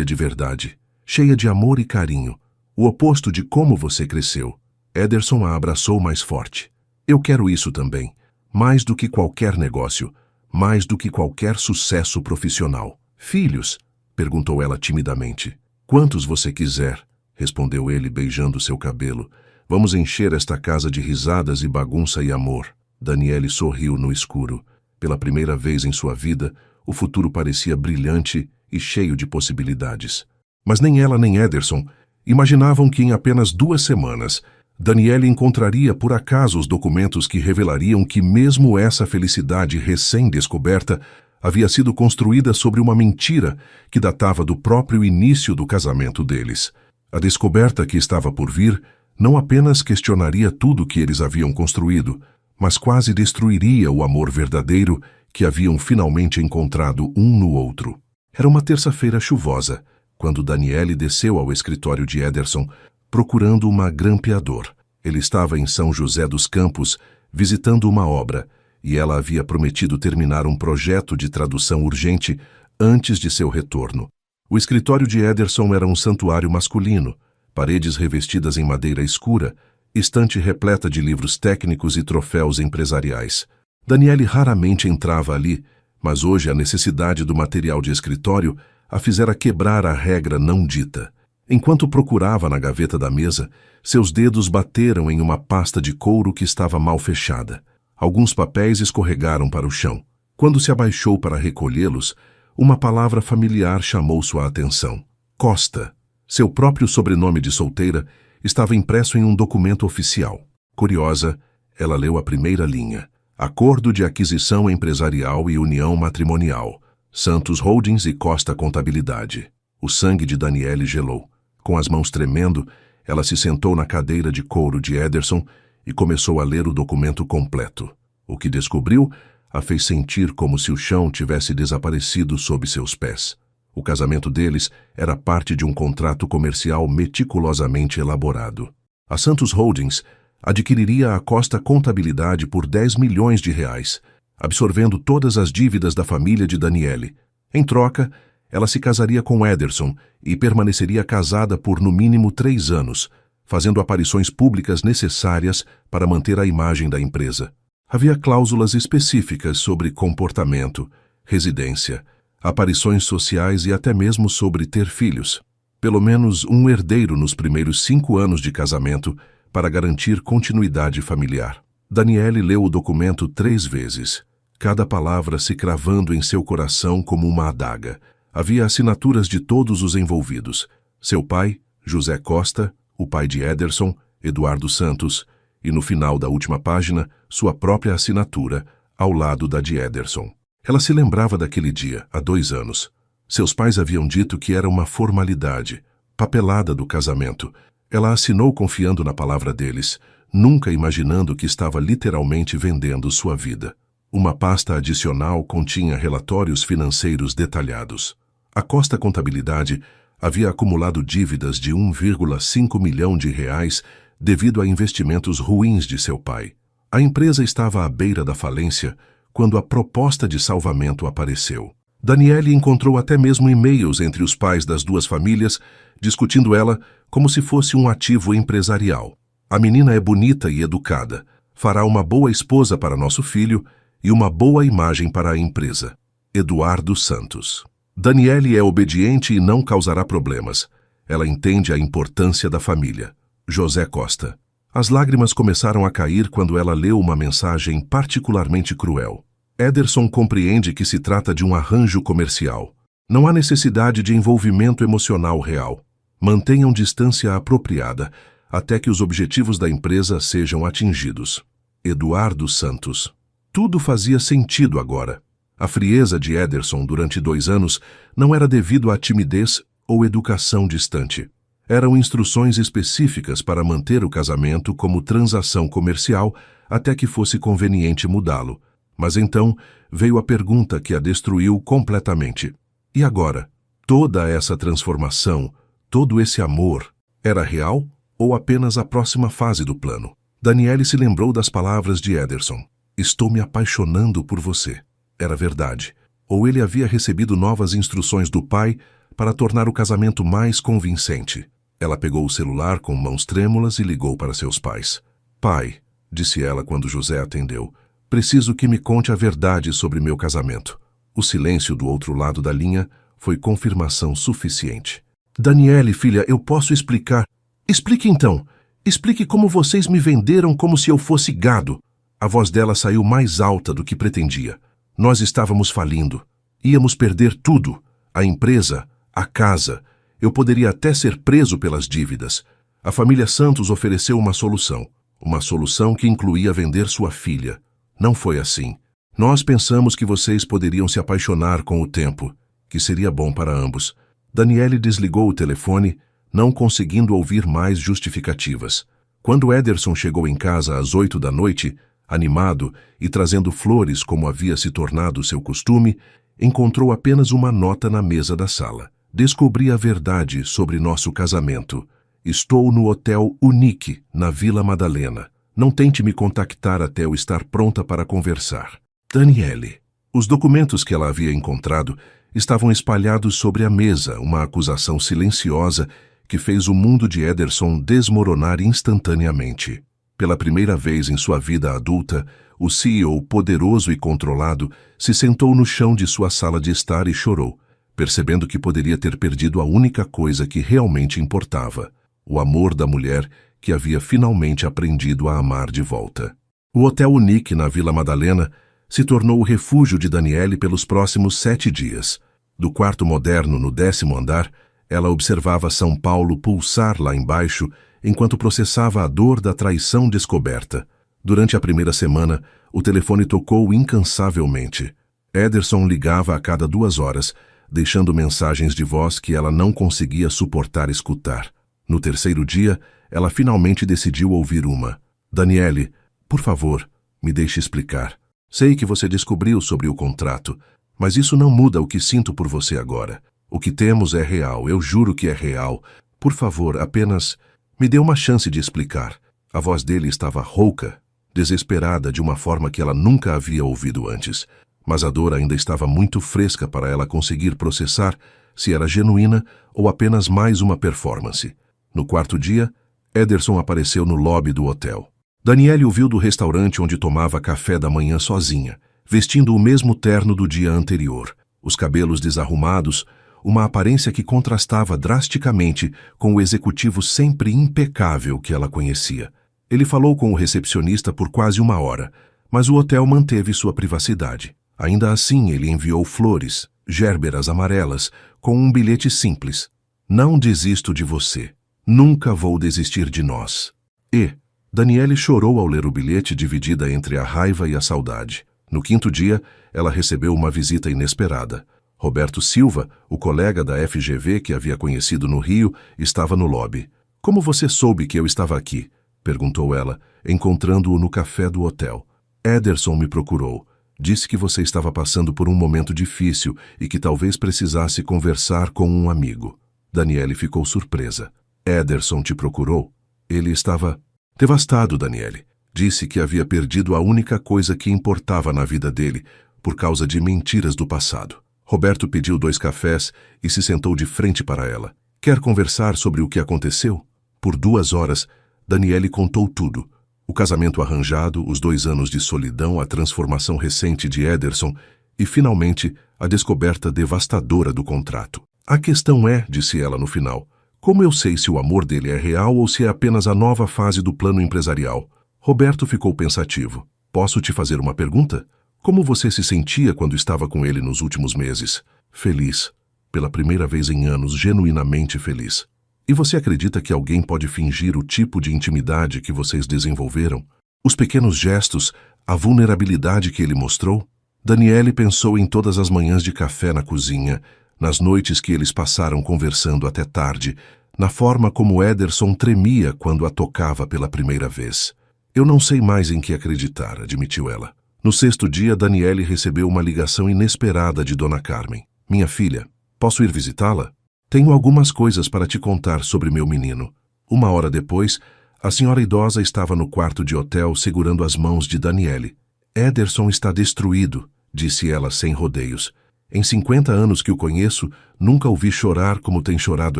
de verdade, cheia de amor e carinho, o oposto de como você cresceu. Ederson a abraçou mais forte. Eu quero isso também, mais do que qualquer negócio, mais do que qualquer sucesso profissional. Filhos? Perguntou ela timidamente. Quantos você quiser, respondeu ele beijando seu cabelo. Vamos encher esta casa de risadas e bagunça e amor. Daniele sorriu no escuro. Pela primeira vez em sua vida, o futuro parecia brilhante e cheio de possibilidades. Mas nem ela nem Ederson imaginavam que em apenas 2 semanas, Daniele encontraria por acaso os documentos que revelariam que mesmo essa felicidade recém-descoberta havia sido construída sobre uma mentira que datava do próprio início do casamento deles. A descoberta que estava por vir não apenas questionaria tudo que eles haviam construído, mas quase destruiria o amor verdadeiro que haviam finalmente encontrado um no outro. Era uma terça-feira chuvosa, quando Daniele desceu ao escritório de Ederson, procurando uma grampeador. Ele estava em São José dos Campos, visitando uma obra, e ela havia prometido terminar um projeto de tradução urgente antes de seu retorno. O escritório de Ederson era um santuário masculino, paredes revestidas em madeira escura, estante repleta de livros técnicos e troféus empresariais. Daniele raramente entrava ali, mas hoje a necessidade do material de escritório a fizera quebrar a regra não dita. Enquanto procurava na gaveta da mesa, seus dedos bateram em uma pasta de couro que estava mal fechada. Alguns papéis escorregaram para o chão. Quando se abaixou para recolhê-los, uma palavra familiar chamou sua atenção. Costa. Seu próprio sobrenome de solteira estava impresso em um documento oficial. Curiosa, ela leu a primeira linha. Acordo de aquisição empresarial e união matrimonial. Santos Holdings e Costa Contabilidade. O sangue de Daniele gelou. Com as mãos tremendo, ela se sentou na cadeira de couro de Ederson e começou a ler o documento completo. O que descobriu a fez sentir como se o chão tivesse desaparecido sob seus pés. O casamento deles era parte de um contrato comercial meticulosamente elaborado. A Santos Holdings adquiriria a Costa Contabilidade por 10 milhões de reais, absorvendo todas as dívidas da família de Daniele. Em troca, ela se casaria com Ederson e permaneceria casada por no mínimo 3 anos, fazendo aparições públicas necessárias para manter a imagem da empresa. Havia cláusulas específicas sobre comportamento, residência, aparições sociais e até mesmo sobre ter filhos. Pelo menos um herdeiro nos primeiros 5 anos de casamento para garantir continuidade familiar. Daniele leu o documento 3 vezes, cada palavra se cravando em seu coração como uma adaga. Havia assinaturas de todos os envolvidos. Seu pai, José Costa, o pai de Ederson, Eduardo Santos, e no final da última página, sua própria assinatura, ao lado da de Ederson. Ela se lembrava daquele dia, há 2 anos. Seus pais haviam dito que era uma formalidade, papelada do casamento. Ela assinou confiando na palavra deles, nunca imaginando que estava literalmente vendendo sua vida. Uma pasta adicional continha relatórios financeiros detalhados. A Costa Contabilidade havia acumulado dívidas de 1,5 milhão de reais devido a investimentos ruins de seu pai. A empresa estava à beira da falência quando a proposta de salvamento apareceu. Daniele encontrou até mesmo e-mails entre os pais das duas famílias, discutindo ela como se fosse um ativo empresarial. A menina é bonita e educada, fará uma boa esposa para nosso filho e uma boa imagem para a empresa. Eduardo Santos. Daniele é obediente e não causará problemas. Ela entende a importância da família. José Costa. As lágrimas começaram a cair quando ela leu uma mensagem particularmente cruel. Ederson compreende que se trata de um arranjo comercial. Não há necessidade de envolvimento emocional real. Mantenham distância apropriada até que os objetivos da empresa sejam atingidos. Eduardo Santos. Tudo fazia sentido agora. A frieza de Ederson durante 2 anos não era devido à timidez ou educação distante. Eram instruções específicas para manter o casamento como transação comercial até que fosse conveniente mudá-lo. Mas então veio a pergunta que a destruiu completamente. E agora? Toda essa transformação, todo esse amor, era real ou apenas a próxima fase do plano? Daniele se lembrou das palavras de Ederson. Estou me apaixonando por você. Era verdade. Ou ele havia recebido novas instruções do pai para tornar o casamento mais convincente. Ela pegou o celular com mãos trêmulas e ligou para seus pais. Pai, disse ela quando José atendeu, preciso que me conte a verdade sobre meu casamento. O silêncio do outro lado da linha foi confirmação suficiente. Daniele, filha, eu posso explicar. Explique então. Explique como vocês me venderam como se eu fosse gado. A voz dela saiu mais alta do que pretendia. Nós estávamos falindo. Íamos perder tudo. A empresa, a casa. Eu poderia até ser preso pelas dívidas. A família Santos ofereceu uma solução. Uma solução que incluía vender sua filha. Não foi assim. Nós pensamos que vocês poderiam se apaixonar com o tempo, que seria bom para ambos. Daniele desligou o telefone, não conseguindo ouvir mais justificativas. Quando Ederson chegou em casa às 8 da noite, animado e trazendo flores como havia se tornado seu costume, encontrou apenas uma nota na mesa da sala. Descobri a verdade sobre nosso casamento. Estou no Hotel Unique, na Vila Madalena. Não tente me contactar até eu estar pronta para conversar. Daniele. Os documentos que ela havia encontrado estavam espalhados sobre a mesa, uma acusação silenciosa que fez o mundo de Ederson desmoronar instantaneamente. Pela primeira vez em sua vida adulta, o CEO, poderoso e controlado, se sentou no chão de sua sala de estar e chorou, percebendo que poderia ter perdido a única coisa que realmente importava, o amor da mulher que havia finalmente aprendido a amar de volta. O Hotel Unique, na Vila Madalena, se tornou o refúgio de Daniele pelos próximos 7 dias. Do quarto moderno no 10º andar, ela observava São Paulo pulsar lá embaixo enquanto processava a dor da traição descoberta. Durante a primeira semana, o telefone tocou incansavelmente. Ederson ligava a cada 2 horas, deixando mensagens de voz que ela não conseguia suportar escutar. No 3º dia, ela finalmente decidiu ouvir uma. Daniele, por favor, me deixe explicar. Sei que você descobriu sobre o contrato, mas isso não muda o que sinto por você agora. O que temos é real, eu juro que é real. Por favor, apenas me dê uma chance de explicar. A voz dele estava rouca, desesperada de uma forma que ela nunca havia ouvido antes. Mas a dor ainda estava muito fresca para ela conseguir processar se era genuína ou apenas mais uma performance. No 4º dia, Ederson apareceu no lobby do hotel. Daniele o viu do restaurante onde tomava café da manhã sozinha, vestindo o mesmo terno do dia anterior, os cabelos desarrumados, uma aparência que contrastava drasticamente com o executivo sempre impecável que ela conhecia. Ele falou com o recepcionista por quase 1 hora, mas o hotel manteve sua privacidade. Ainda assim, ele enviou flores, gérberas amarelas, com um bilhete simples. Não desisto de você. Nunca vou desistir de nós. E Daniele chorou ao ler o bilhete, dividida entre a raiva e a saudade. No 5º dia, ela recebeu uma visita inesperada. Roberto Silva, o colega da FGV que havia conhecido no Rio, estava no lobby. Como você soube que eu estava aqui? Perguntou ela, encontrando-o no café do hotel. Ederson me procurou. Disse que você estava passando por um momento difícil e que talvez precisasse conversar com um amigo. Daniele ficou surpresa. Ederson te procurou? Ele estava devastado, Daniele. Disse que havia perdido a única coisa que importava na vida dele por causa de mentiras do passado. Roberto pediu 2 cafés e se sentou de frente para ela. Quer conversar sobre o que aconteceu? Por 2 horas, Daniele contou tudo. O casamento arranjado, os 2 anos de solidão, a transformação recente de Ederson e, finalmente, a descoberta devastadora do contrato. A questão é, disse ela no final, como eu sei se o amor dele é real ou se é apenas a nova fase do plano empresarial? Roberto ficou pensativo. Posso te fazer uma pergunta? Como você se sentia quando estava com ele nos últimos meses? Feliz. Pela primeira vez em anos, genuinamente feliz. E você acredita que alguém pode fingir o tipo de intimidade que vocês desenvolveram? Os pequenos gestos, a vulnerabilidade que ele mostrou? Daniele pensou em todas as manhãs de café na cozinha, nas noites que eles passaram conversando até tarde, na forma como Ederson tremia quando a tocava pela primeira vez. Eu não sei mais em que acreditar, admitiu ela. No 6º dia, Daniele recebeu uma ligação inesperada de Dona Carmen. Minha filha, posso ir visitá-la? Tenho algumas coisas para te contar sobre meu menino. 1 hora depois, a senhora idosa estava no quarto de hotel segurando as mãos de Daniele. Ederson está destruído, disse ela sem rodeios. Em 50 anos que o conheço, nunca o vi chorar como tem chorado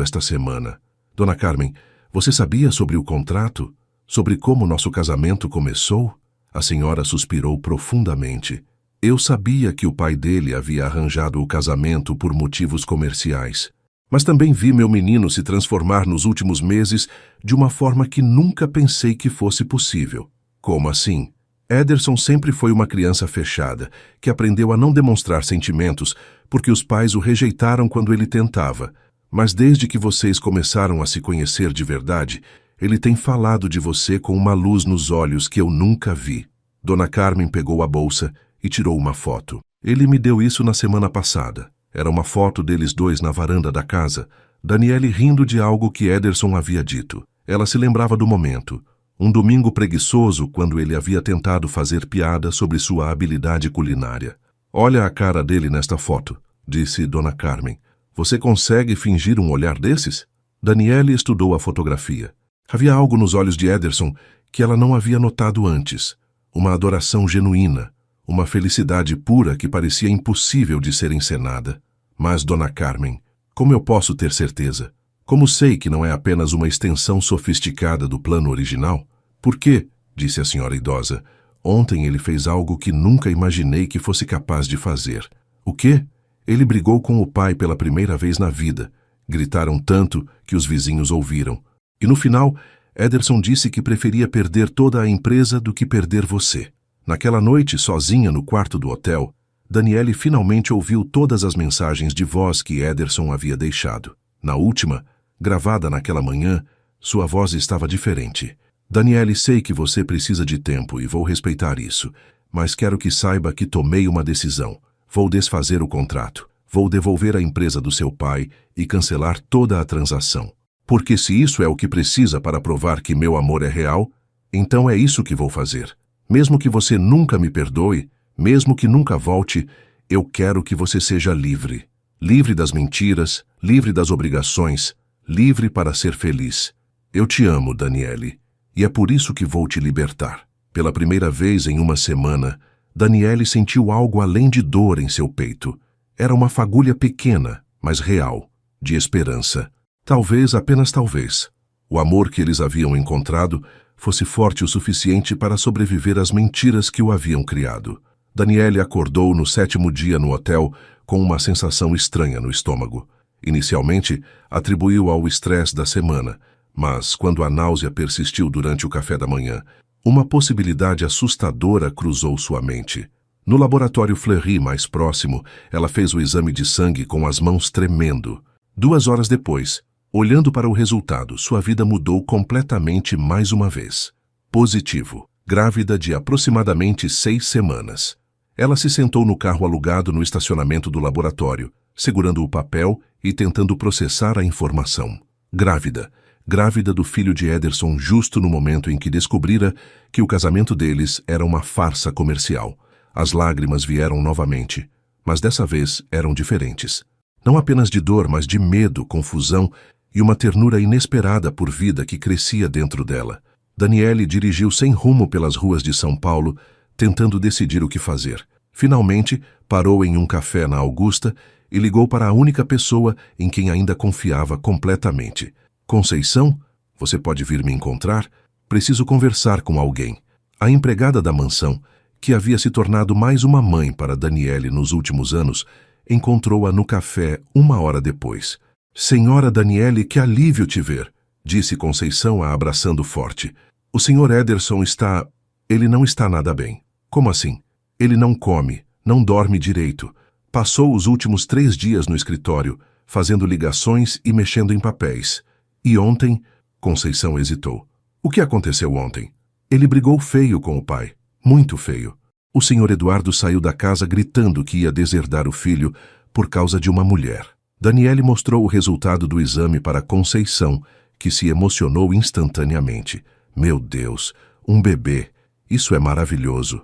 esta semana. Dona Carmen, você sabia sobre o contrato? Sobre como nosso casamento começou? A senhora suspirou profundamente. Eu sabia que o pai dele havia arranjado o casamento por motivos comerciais. Mas também vi meu menino se transformar nos últimos meses de uma forma que nunca pensei que fosse possível. Como assim? Ederson sempre foi uma criança fechada, que aprendeu a não demonstrar sentimentos porque os pais o rejeitaram quando ele tentava. Mas desde que vocês começaram a se conhecer de verdade, ele tem falado de você com uma luz nos olhos que eu nunca vi. Dona Carmen pegou a bolsa e tirou uma foto. Ele me deu isso na semana passada. Era uma foto deles 2 na varanda da casa, Daniele rindo de algo que Ederson havia dito. Ela se lembrava do momento. Um domingo preguiçoso, quando ele havia tentado fazer piada sobre sua habilidade culinária. Olha a cara dele nesta foto, disse Dona Carmen. Você consegue fingir um olhar desses? Daniele estudou a fotografia. Havia algo nos olhos de Ederson que ela não havia notado antes. Uma adoração genuína, uma felicidade pura que parecia impossível de ser encenada. Mas, Dona Carmen, como eu posso ter certeza? Como sei que não é apenas uma extensão sofisticada do plano original? Por quê? Disse a senhora idosa. Ontem ele fez algo que nunca imaginei que fosse capaz de fazer. O quê? Ele brigou com o pai pela primeira vez na vida. Gritaram tanto que os vizinhos ouviram. E no final, Ederson disse que preferia perder toda a empresa do que perder você. Naquela noite, sozinha no quarto do hotel, Daniele finalmente ouviu todas as mensagens de voz que Ederson havia deixado. Na última, gravada naquela manhã, sua voz estava diferente. Daniele, sei que você precisa de tempo e vou respeitar isso, mas quero que saiba que tomei uma decisão. Vou desfazer o contrato. Vou devolver a empresa do seu pai e cancelar toda a transação. Porque se isso é o que precisa para provar que meu amor é real, então é isso que vou fazer. Mesmo que você nunca me perdoe, mesmo que nunca volte, eu quero que você seja livre. Livre das mentiras, livre das obrigações, livre para ser feliz. Eu te amo, Daniele, e é por isso que vou te libertar. Pela primeira vez em uma semana, Daniele sentiu algo além de dor em seu peito. Era uma fagulha pequena, mas real, de esperança. Talvez, apenas talvez, o amor que eles haviam encontrado fosse forte o suficiente para sobreviver às mentiras que o haviam criado. Daniele acordou no 7º dia no hotel com uma sensação estranha no estômago. Inicialmente, atribuiu ao estresse da semana, mas quando a náusea persistiu durante o café da manhã, uma possibilidade assustadora cruzou sua mente. No laboratório Fleury mais próximo, ela fez o exame de sangue com as mãos tremendo. 2 horas depois, olhando para o resultado, sua vida mudou completamente mais uma vez. Positivo. Grávida de aproximadamente 6 semanas. Ela se sentou no carro alugado no estacionamento do laboratório, segurando o papel e tentando processar a informação. Grávida. Grávida do filho de Ederson justo no momento em que descobrira que o casamento deles era uma farsa comercial. As lágrimas vieram novamente, mas dessa vez eram diferentes. Não apenas de dor, mas de medo, confusão e uma ternura inesperada por vida que crescia dentro dela. Daniele dirigiu sem rumo pelas ruas de São Paulo, tentando decidir o que fazer. Finalmente, parou em um café na Augusta e ligou para a única pessoa em quem ainda confiava completamente. Conceição, você pode vir me encontrar? Preciso conversar com alguém. A empregada da mansão, que havia se tornado mais uma mãe para Daniele nos últimos anos, encontrou-a no café 1 hora depois. Senhora Daniele, que alívio te ver, disse Conceição a abraçando forte. O senhor Ederson está... Ele não está nada bem. Como assim? Ele não come, não dorme direito. Passou os últimos 3 dias no escritório, fazendo ligações e mexendo em papéis. E ontem... Conceição hesitou. O que aconteceu ontem? Ele brigou feio com o pai. Muito feio. O senhor Eduardo saiu da casa gritando que ia deserdar o filho por causa de uma mulher. Daniele mostrou o resultado do exame para Conceição, que se emocionou instantaneamente. Meu Deus, um bebê. Isso é maravilhoso.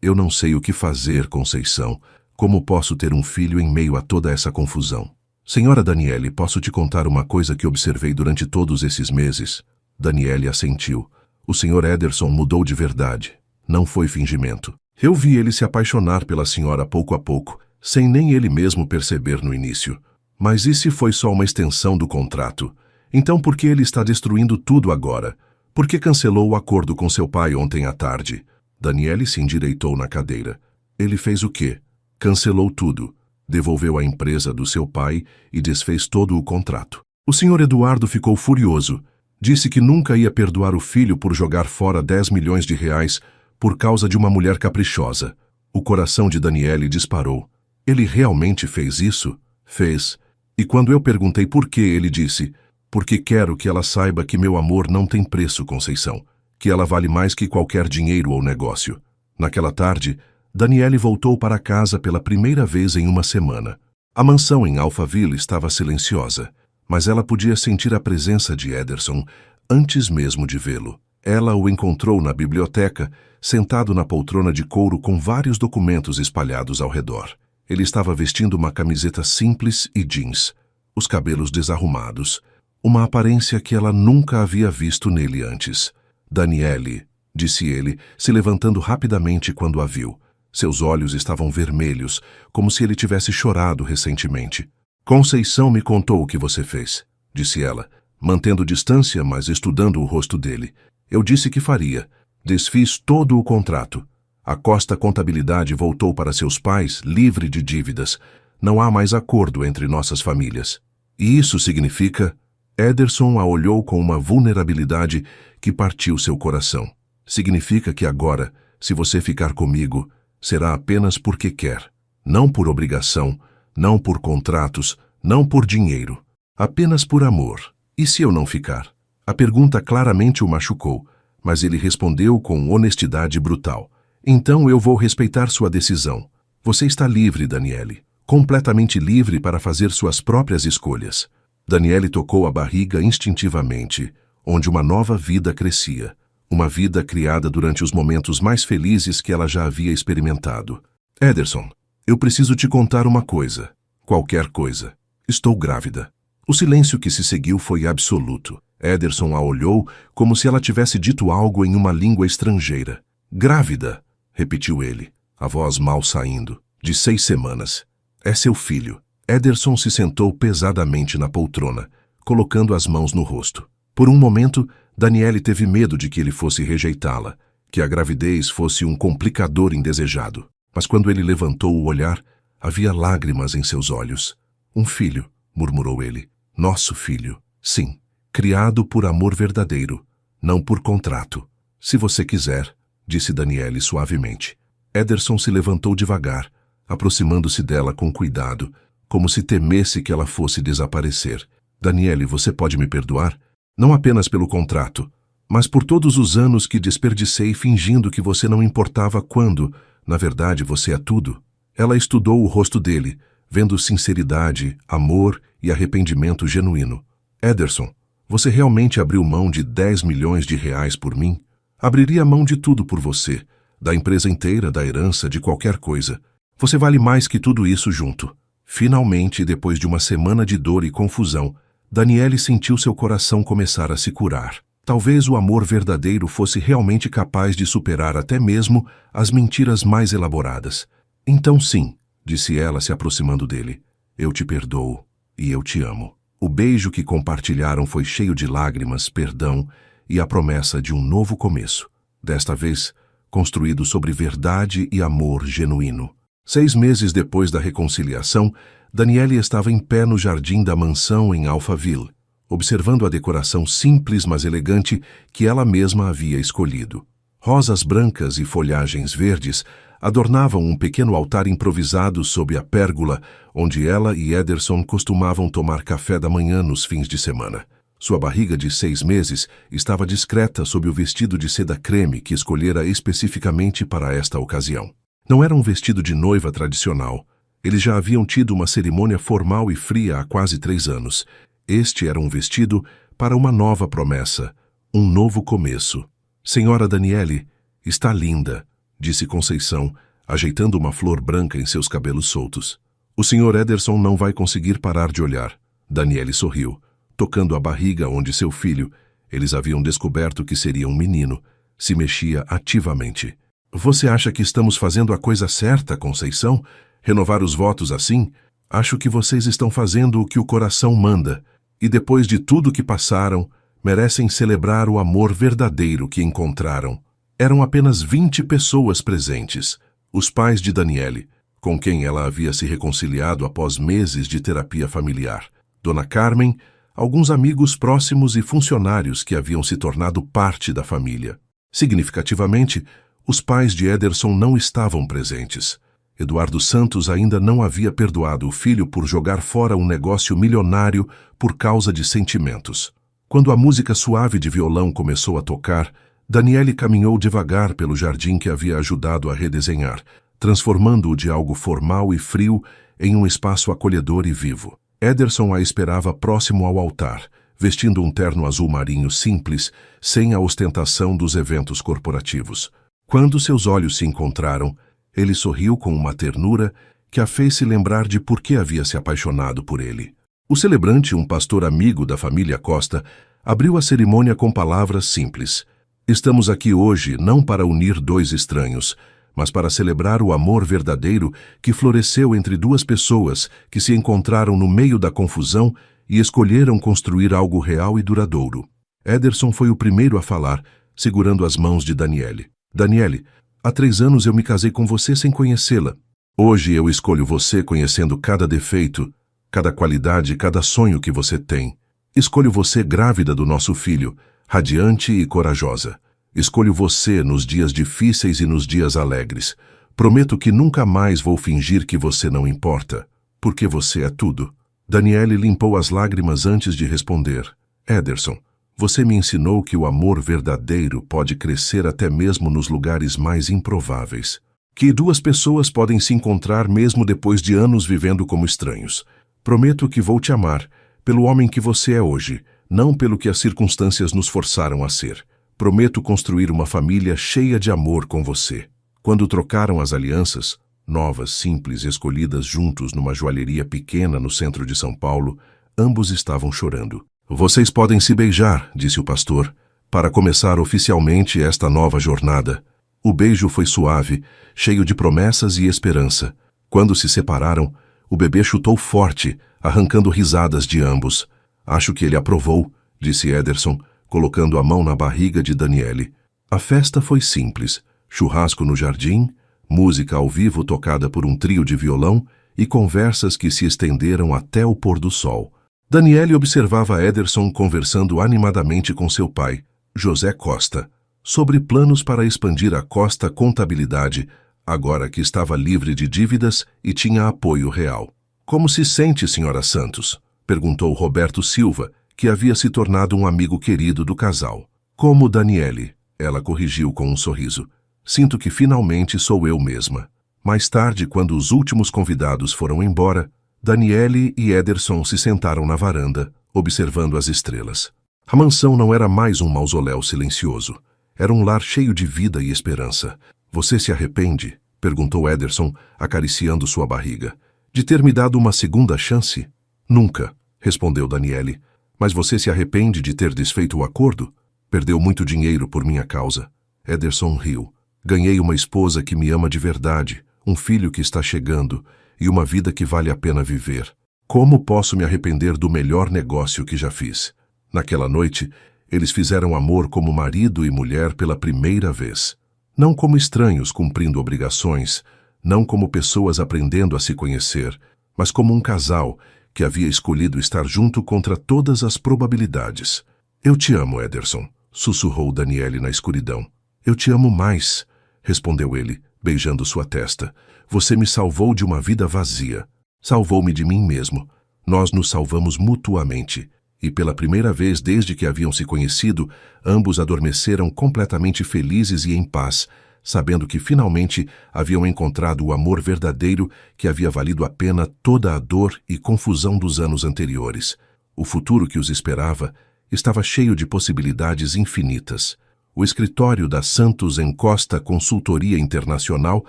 Eu não sei o que fazer, Conceição. Como posso ter um filho em meio a toda essa confusão? Senhora Daniele, posso te contar uma coisa que observei durante todos esses meses? Daniele assentiu. O senhor Ederson mudou de verdade. Não foi fingimento. Eu vi ele se apaixonar pela senhora pouco a pouco, sem nem ele mesmo perceber no início. Mas e se foi só uma extensão do contrato? Então por que ele está destruindo tudo agora? Por que cancelou o acordo com seu pai ontem à tarde? Daniele se endireitou na cadeira. Ele fez o quê? Cancelou tudo. Devolveu a empresa do seu pai e desfez todo o contrato. O senhor Eduardo ficou furioso. Disse que nunca ia perdoar o filho por jogar fora 10 milhões de reais por causa de uma mulher caprichosa. O coração de Daniele disparou. Ele realmente fez isso? Fez. E quando eu perguntei por quê, ele disse: porque quero que ela saiba que meu amor não tem preço, Conceição. Que ela vale mais que qualquer dinheiro ou negócio. Naquela tarde, Daniele voltou para casa pela primeira vez em uma semana. A mansão em Alphaville estava silenciosa, mas ela podia sentir a presença de Ederson antes mesmo de vê-lo. Ela o encontrou na biblioteca, sentado na poltrona de couro com vários documentos espalhados ao redor. Ele estava vestindo uma camiseta simples e jeans, os cabelos desarrumados, uma aparência que ela nunca havia visto nele antes. Daniele, disse ele, se levantando rapidamente quando a viu. Seus olhos estavam vermelhos, como se ele tivesse chorado recentemente. Conceição me contou o que você fez, disse ela, mantendo distância, mas estudando o rosto dele. Eu disse que faria. Desfiz todo o contrato. A Costa Contabilidade voltou para seus pais livre de dívidas. Não há mais acordo entre nossas famílias. E isso significa... Ederson a olhou com uma vulnerabilidade que partiu seu coração. Significa que agora, se você ficar comigo, será apenas porque quer. Não por obrigação, não por contratos, não por dinheiro. Apenas por amor. E se eu não ficar? A pergunta claramente o machucou, mas ele respondeu com honestidade brutal. Então eu vou respeitar sua decisão. Você está livre, Daniele. Completamente livre para fazer suas próprias escolhas. Daniele tocou a barriga instintivamente, onde uma nova vida crescia. Uma vida criada durante os momentos mais felizes que ela já havia experimentado. Ederson, eu preciso te contar uma coisa. Qualquer coisa. Estou grávida. O silêncio que se seguiu foi absoluto. Ederson a olhou como se ela tivesse dito algo em uma língua estrangeira. Grávida, repetiu ele, a voz mal saindo. De 6 semanas. É seu filho. Ederson se sentou pesadamente na poltrona, colocando as mãos no rosto. Por um momento, Daniele teve medo de que ele fosse rejeitá-la, que a gravidez fosse um complicador indesejado. Mas quando ele levantou o olhar, havia lágrimas em seus olhos. Um filho, murmurou ele. Nosso filho. Sim, criado por amor verdadeiro, não por contrato. Se você quiser, disse Daniele suavemente. Ederson se levantou devagar, aproximando-se dela com cuidado, como se temesse que ela fosse desaparecer. Daniele, você pode me perdoar? Não apenas pelo contrato, mas por todos os anos que desperdicei fingindo que você não importava quando, na verdade, você é tudo. Ela estudou o rosto dele, vendo sinceridade, amor e arrependimento genuíno. Ederson, você realmente abriu mão de 10 milhões de reais por mim? Abriria mão de tudo por você. da empresa inteira, da herança, de qualquer coisa. Você vale mais que tudo isso junto. Finalmente, depois de uma semana de dor e confusão, Daniele sentiu seu coração começar a se curar. Talvez o amor verdadeiro fosse realmente capaz de superar até mesmo as mentiras mais elaboradas. Então sim, disse ela se aproximando dele, eu te perdoo e eu te amo. O beijo que compartilharam foi cheio de lágrimas, perdão e a promessa de um novo começo. Desta vez, construído sobre verdade e amor genuíno. 6 meses depois da reconciliação, Daniele estava em pé no jardim da mansão em Alphaville, observando a decoração simples mas elegante que ela mesma havia escolhido. Rosas brancas e folhagens verdes adornavam um pequeno altar improvisado sob a pérgola, onde ela e Ederson costumavam tomar café da manhã nos fins de semana. Sua barriga de 6 meses estava discreta sob o vestido de seda creme que escolhera especificamente para esta ocasião. Não era um vestido de noiva tradicional. Eles já haviam tido uma cerimônia formal e fria há quase 3 anos. Este era um vestido para uma nova promessa, um novo começo. Senhora Daniele, está linda, disse Conceição, ajeitando uma flor branca em seus cabelos soltos. O Sr. Ederson não vai conseguir parar de olhar. Daniele sorriu, tocando a barriga onde seu filho, eles haviam descoberto que seria um menino, se mexia ativamente. Você acha que estamos fazendo a coisa certa, Conceição? Renovar os votos assim? Acho que vocês estão fazendo o que o coração manda. E depois de tudo que passaram, merecem celebrar o amor verdadeiro que encontraram. Eram apenas 20 pessoas presentes. Os pais de Daniele, com quem ela havia se reconciliado após meses de terapia familiar. Dona Carmen, alguns amigos próximos e funcionários que haviam se tornado parte da família. Significativamente, os pais de Ederson não estavam presentes. Eduardo Santos ainda não havia perdoado o filho por jogar fora um negócio milionário por causa de sentimentos. Quando a música suave de violão começou a tocar, Daniele caminhou devagar pelo jardim que havia ajudado a redesenhar, transformando-o de algo formal e frio em um espaço acolhedor e vivo. Ederson a esperava próximo ao altar, vestindo um terno azul marinho simples, sem a ostentação dos eventos corporativos. Quando seus olhos se encontraram, ele sorriu com uma ternura que a fez se lembrar de por que havia se apaixonado por ele. O celebrante, um pastor amigo da família Costa, abriu a cerimônia com palavras simples. Estamos aqui hoje não para unir 2 estranhos, mas para celebrar o amor verdadeiro que floresceu entre 2 pessoas que se encontraram no meio da confusão e escolheram construir algo real e duradouro. Ederson foi o primeiro a falar, segurando as mãos de Daniele. Daniele, há 3 anos eu me casei com você sem conhecê-la. Hoje eu escolho você conhecendo cada defeito, cada qualidade, cada sonho que você tem. Escolho você grávida do nosso filho, radiante e corajosa. Escolho você nos dias difíceis e nos dias alegres. Prometo que nunca mais vou fingir que você não importa, porque você é tudo. Daniele limpou as lágrimas antes de responder. Ederson, você me ensinou que o amor verdadeiro pode crescer até mesmo nos lugares mais improváveis. Que 2 pessoas podem se encontrar mesmo depois de anos vivendo como estranhos. Prometo que vou te amar, pelo homem que você é hoje, não pelo que as circunstâncias nos forçaram a ser. Prometo construir uma família cheia de amor com você. Quando trocaram as alianças, novas, simples, escolhidas juntos numa joalheria pequena no centro de São Paulo, ambos estavam chorando. Vocês podem se beijar, disse o pastor, para começar oficialmente esta nova jornada. O beijo foi suave, cheio de promessas e esperança. Quando se separaram, o bebê chutou forte, arrancando risadas de ambos. Acho que ele aprovou, disse Ederson, colocando a mão na barriga de Daniele. A festa foi simples, churrasco no jardim, música ao vivo tocada por um trio de violão e conversas que se estenderam até o pôr do sol. Daniele observava Ederson conversando animadamente com seu pai, José Costa, sobre planos para expandir a Costa Contabilidade, agora que estava livre de dívidas e tinha apoio real. Como se sente, senhora Santos? Perguntou Roberto Silva, que havia se tornado um amigo querido do casal. Como Daniele, ela corrigiu com um sorriso. Sinto que finalmente sou eu mesma. Mais tarde, quando os últimos convidados foram embora, Daniele e Ederson se sentaram na varanda, observando as estrelas. A mansão não era mais um mausoléu silencioso. Era um lar cheio de vida e esperança. Você se arrepende? Perguntou Ederson, acariciando sua barriga. De ter me dado uma segunda chance? Nunca, respondeu Daniele. Mas você se arrepende de ter desfeito o acordo? Perdeu muito dinheiro por minha causa. Ederson riu. Ganhei uma esposa que me ama de verdade, um filho que está chegando e uma vida que vale a pena viver. Como posso me arrepender do melhor negócio que já fiz? Naquela noite, eles fizeram amor como marido e mulher pela primeira vez. Não como estranhos cumprindo obrigações, não como pessoas aprendendo a se conhecer, mas como um casal que havia escolhido estar junto contra todas as probabilidades. Eu te amo, Ederson, sussurrou Daniele na escuridão. Eu te amo mais, respondeu ele, beijando sua testa. Você me salvou de uma vida vazia. Salvou-me de mim mesmo. Nós nos salvamos mutuamente. E pela primeira vez desde que haviam se conhecido, ambos adormeceram completamente felizes e em paz, sabendo que finalmente haviam encontrado o amor verdadeiro que havia valido a pena toda a dor e confusão dos anos anteriores. O futuro que os esperava estava cheio de possibilidades infinitas. O escritório da Santos Encosta Consultoria Internacional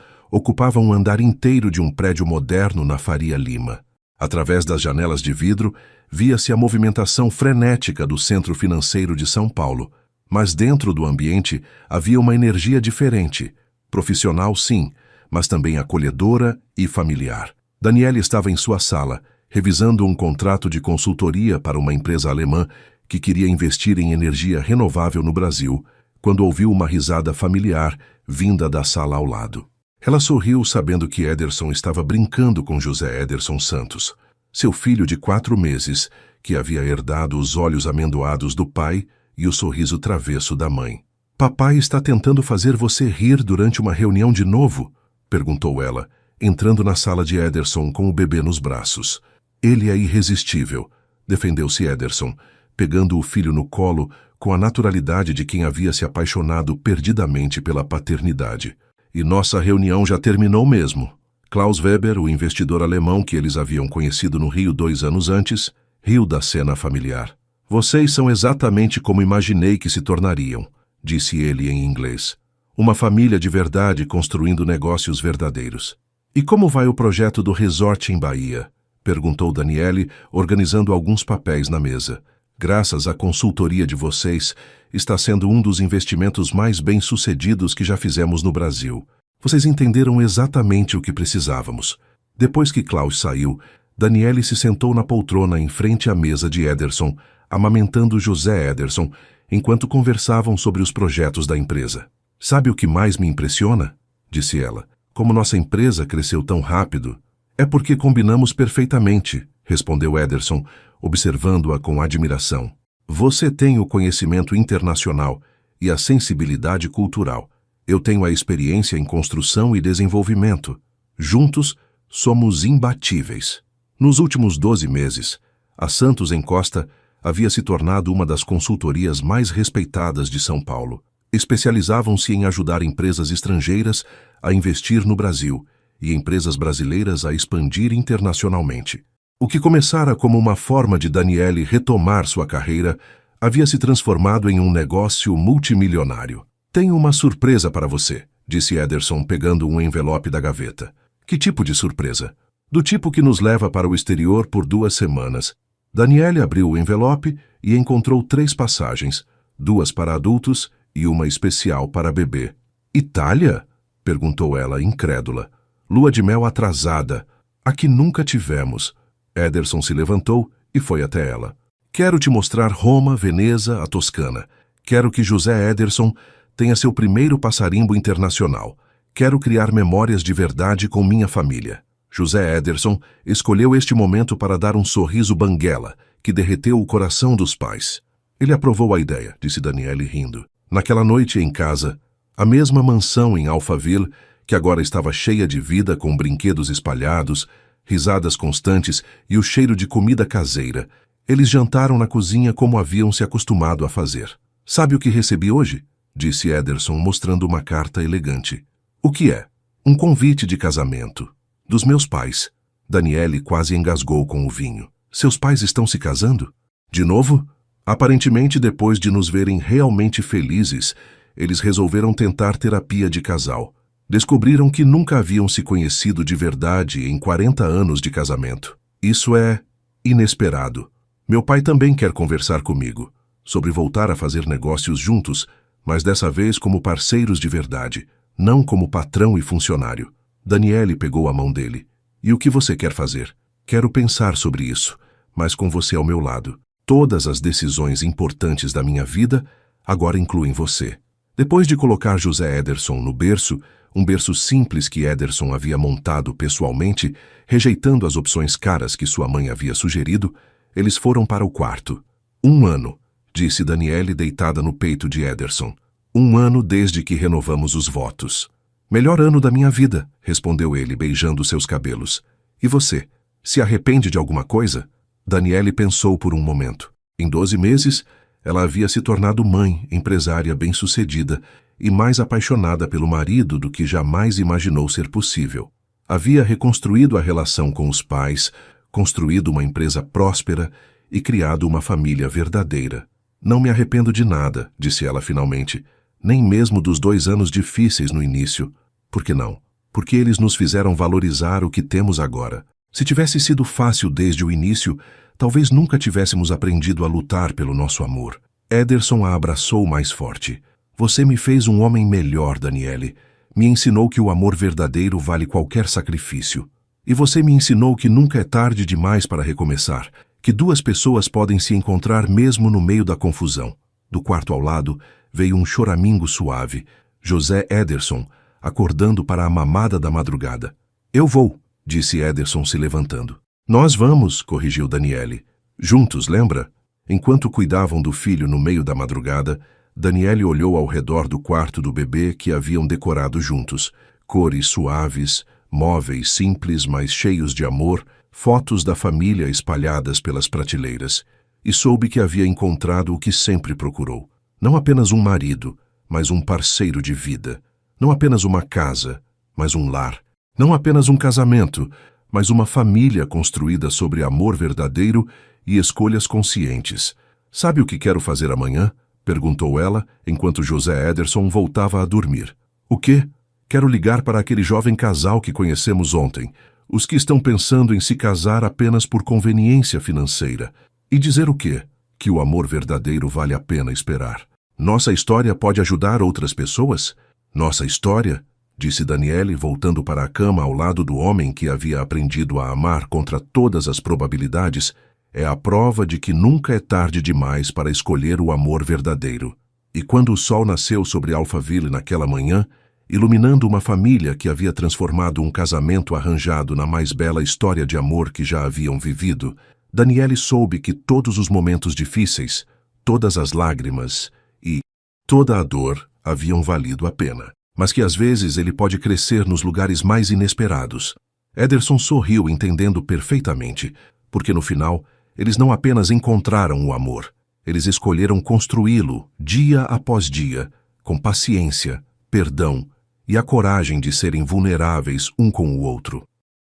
ocupava um andar inteiro de um prédio moderno na Faria Lima. Através das janelas de vidro, via-se a movimentação frenética do centro financeiro de São Paulo. Mas dentro do ambiente havia uma energia diferente. Profissional, sim, mas também acolhedora e familiar. Daniele estava em sua sala, revisando um contrato de consultoria para uma empresa alemã que queria investir em energia renovável no Brasil, quando ouviu uma risada familiar vinda da sala ao lado. Ela sorriu sabendo que Ederson estava brincando com José Ederson Santos, seu filho de 4 meses, que havia herdado os olhos amendoados do pai e o sorriso travesso da mãe. Papai está tentando fazer você rir durante uma reunião de novo? Perguntou ela, entrando na sala de Ederson com o bebê nos braços. Ele é irresistível, defendeu-se Ederson, pegando o filho no colo com a naturalidade de quem havia se apaixonado perdidamente pela paternidade. E nossa reunião já terminou mesmo. Klaus Weber, o investidor alemão que eles haviam conhecido no Rio 2 anos antes, riu da cena familiar. Vocês são exatamente como imaginei que se tornariam, disse ele em inglês. Uma família de verdade construindo negócios verdadeiros. E como vai o projeto do resort em Bahia? Perguntou Daniele, organizando alguns papéis na mesa. Graças à consultoria de vocês, está sendo um dos investimentos mais bem-sucedidos que já fizemos no Brasil. Vocês entenderam exatamente o que precisávamos. Depois que Klaus saiu, Daniele se sentou na poltrona em frente à mesa de Ederson, amamentando José Ederson, enquanto conversavam sobre os projetos da empresa. Sabe o que mais me impressiona? Disse ela. Como nossa empresa cresceu tão rápido. É porque combinamos perfeitamente, respondeu Ederson, observando-a com admiração. Você tem o conhecimento internacional e a sensibilidade cultural. Eu tenho a experiência em construção e desenvolvimento. Juntos, somos imbatíveis. Nos últimos 12 meses, a Santos Encosta havia se tornado uma das consultorias mais respeitadas de São Paulo. Especializavam-se em ajudar empresas estrangeiras a investir no Brasil e empresas brasileiras a expandir internacionalmente. O que começara como uma forma de Daniele retomar sua carreira havia se transformado em um negócio multimilionário. Tenho uma surpresa para você, disse Ederson pegando um envelope da gaveta. Que tipo de surpresa? Do tipo que nos leva para o exterior por 2 semanas. Daniele abriu o envelope e encontrou 3 passagens, 2 para adultos e uma especial para bebê. Itália? Perguntou ela, incrédula. Lua de mel atrasada. A que nunca tivemos. Ederson se levantou e foi até ela. Quero te mostrar Roma, Veneza, a Toscana. Quero que José Ederson tenha seu primeiro passarimbo internacional. Quero criar memórias de verdade com minha família. José Ederson escolheu este momento para dar um sorriso banguela, que derreteu o coração dos pais. Ele aprovou a ideia, disse Daniele rindo. Naquela noite em casa, a mesma mansão em Alphaville, que agora estava cheia de vida com brinquedos espalhados, risadas constantes e o cheiro de comida caseira, eles jantaram na cozinha como haviam se acostumado a fazer. Sabe o que recebi hoje? Disse Ederson, mostrando uma carta elegante. O que é? Um convite de casamento. Dos meus pais. Daniele quase engasgou com o vinho. Seus pais estão se casando? De novo? Aparentemente, depois de nos verem realmente felizes, eles resolveram tentar terapia de casal. Descobriram que nunca haviam se conhecido de verdade em 40 anos de casamento. Isso é inesperado. Meu pai também quer conversar comigo sobre voltar a fazer negócios juntos, mas dessa vez como parceiros de verdade, não como patrão e funcionário. Daniele pegou a mão dele. E o que você quer fazer? Quero pensar sobre isso, mas com você ao meu lado. Todas as decisões importantes da minha vida agora incluem você. Depois de colocar José Ederson no berço, um berço simples que Ederson havia montado pessoalmente, rejeitando as opções caras que sua mãe havia sugerido, eles foram para o quarto. 1 ano, disse Daniele deitada no peito de Ederson. 1 ano desde que renovamos os votos. Melhor ano da minha vida, respondeu ele, beijando seus cabelos. E você, se arrepende de alguma coisa? Daniele pensou por um momento. Em 12 meses, ela havia se tornado mãe, empresária bem-sucedida e mais apaixonada pelo marido do que jamais imaginou ser possível. Havia reconstruído a relação com os pais, construído uma empresa próspera e criado uma família verdadeira. Não me arrependo de nada, disse ela finalmente, nem mesmo dos 2 anos difíceis no início. Por que não? Porque eles nos fizeram valorizar o que temos agora. Se tivesse sido fácil desde o início, talvez nunca tivéssemos aprendido a lutar pelo nosso amor. Ederson a abraçou mais forte. Você me fez um homem melhor, Daniele. Me ensinou que o amor verdadeiro vale qualquer sacrifício. E você me ensinou que nunca é tarde demais para recomeçar, que 2 pessoas podem se encontrar mesmo no meio da confusão. Do quarto ao lado veio um choramingo suave. José Ederson, acordando para a mamada da madrugada. Eu vou, disse Ederson se levantando. Nós vamos, corrigiu Daniele. Juntos, lembra? Enquanto cuidavam do filho no meio da madrugada, Daniele olhou ao redor do quarto do bebê que haviam decorado juntos. Cores suaves, móveis simples, mas cheios de amor, fotos da família espalhadas pelas prateleiras. E soube que havia encontrado o que sempre procurou. Não apenas um marido, mas um parceiro de vida. Não apenas uma casa, mas um lar. Não apenas um casamento, mas uma família construída sobre amor verdadeiro e escolhas conscientes. Sabe o que quero fazer amanhã? Perguntou ela, enquanto José Ederson voltava a dormir. O quê? Quero ligar para aquele jovem casal que conhecemos ontem, os que estão pensando em se casar apenas por conveniência financeira. E dizer o quê? Que o amor verdadeiro vale a pena esperar. Nossa história pode ajudar outras pessoas? Nossa história, disse Daniele, voltando para a cama ao lado do homem que havia aprendido a amar contra todas as probabilidades, é a prova de que nunca é tarde demais para escolher o amor verdadeiro. E quando o sol nasceu sobre Alphaville naquela manhã, iluminando uma família que havia transformado um casamento arranjado na mais bela história de amor que já haviam vivido, Daniele soube que todos os momentos difíceis, todas as lágrimas e toda a dor haviam valido a pena. Mas que às vezes ele pode crescer nos lugares mais inesperados. Ederson sorriu, entendendo perfeitamente, porque no final eles não apenas encontraram o amor, eles escolheram construí-lo dia após dia, com paciência, perdão e a coragem de serem vulneráveis um com o outro.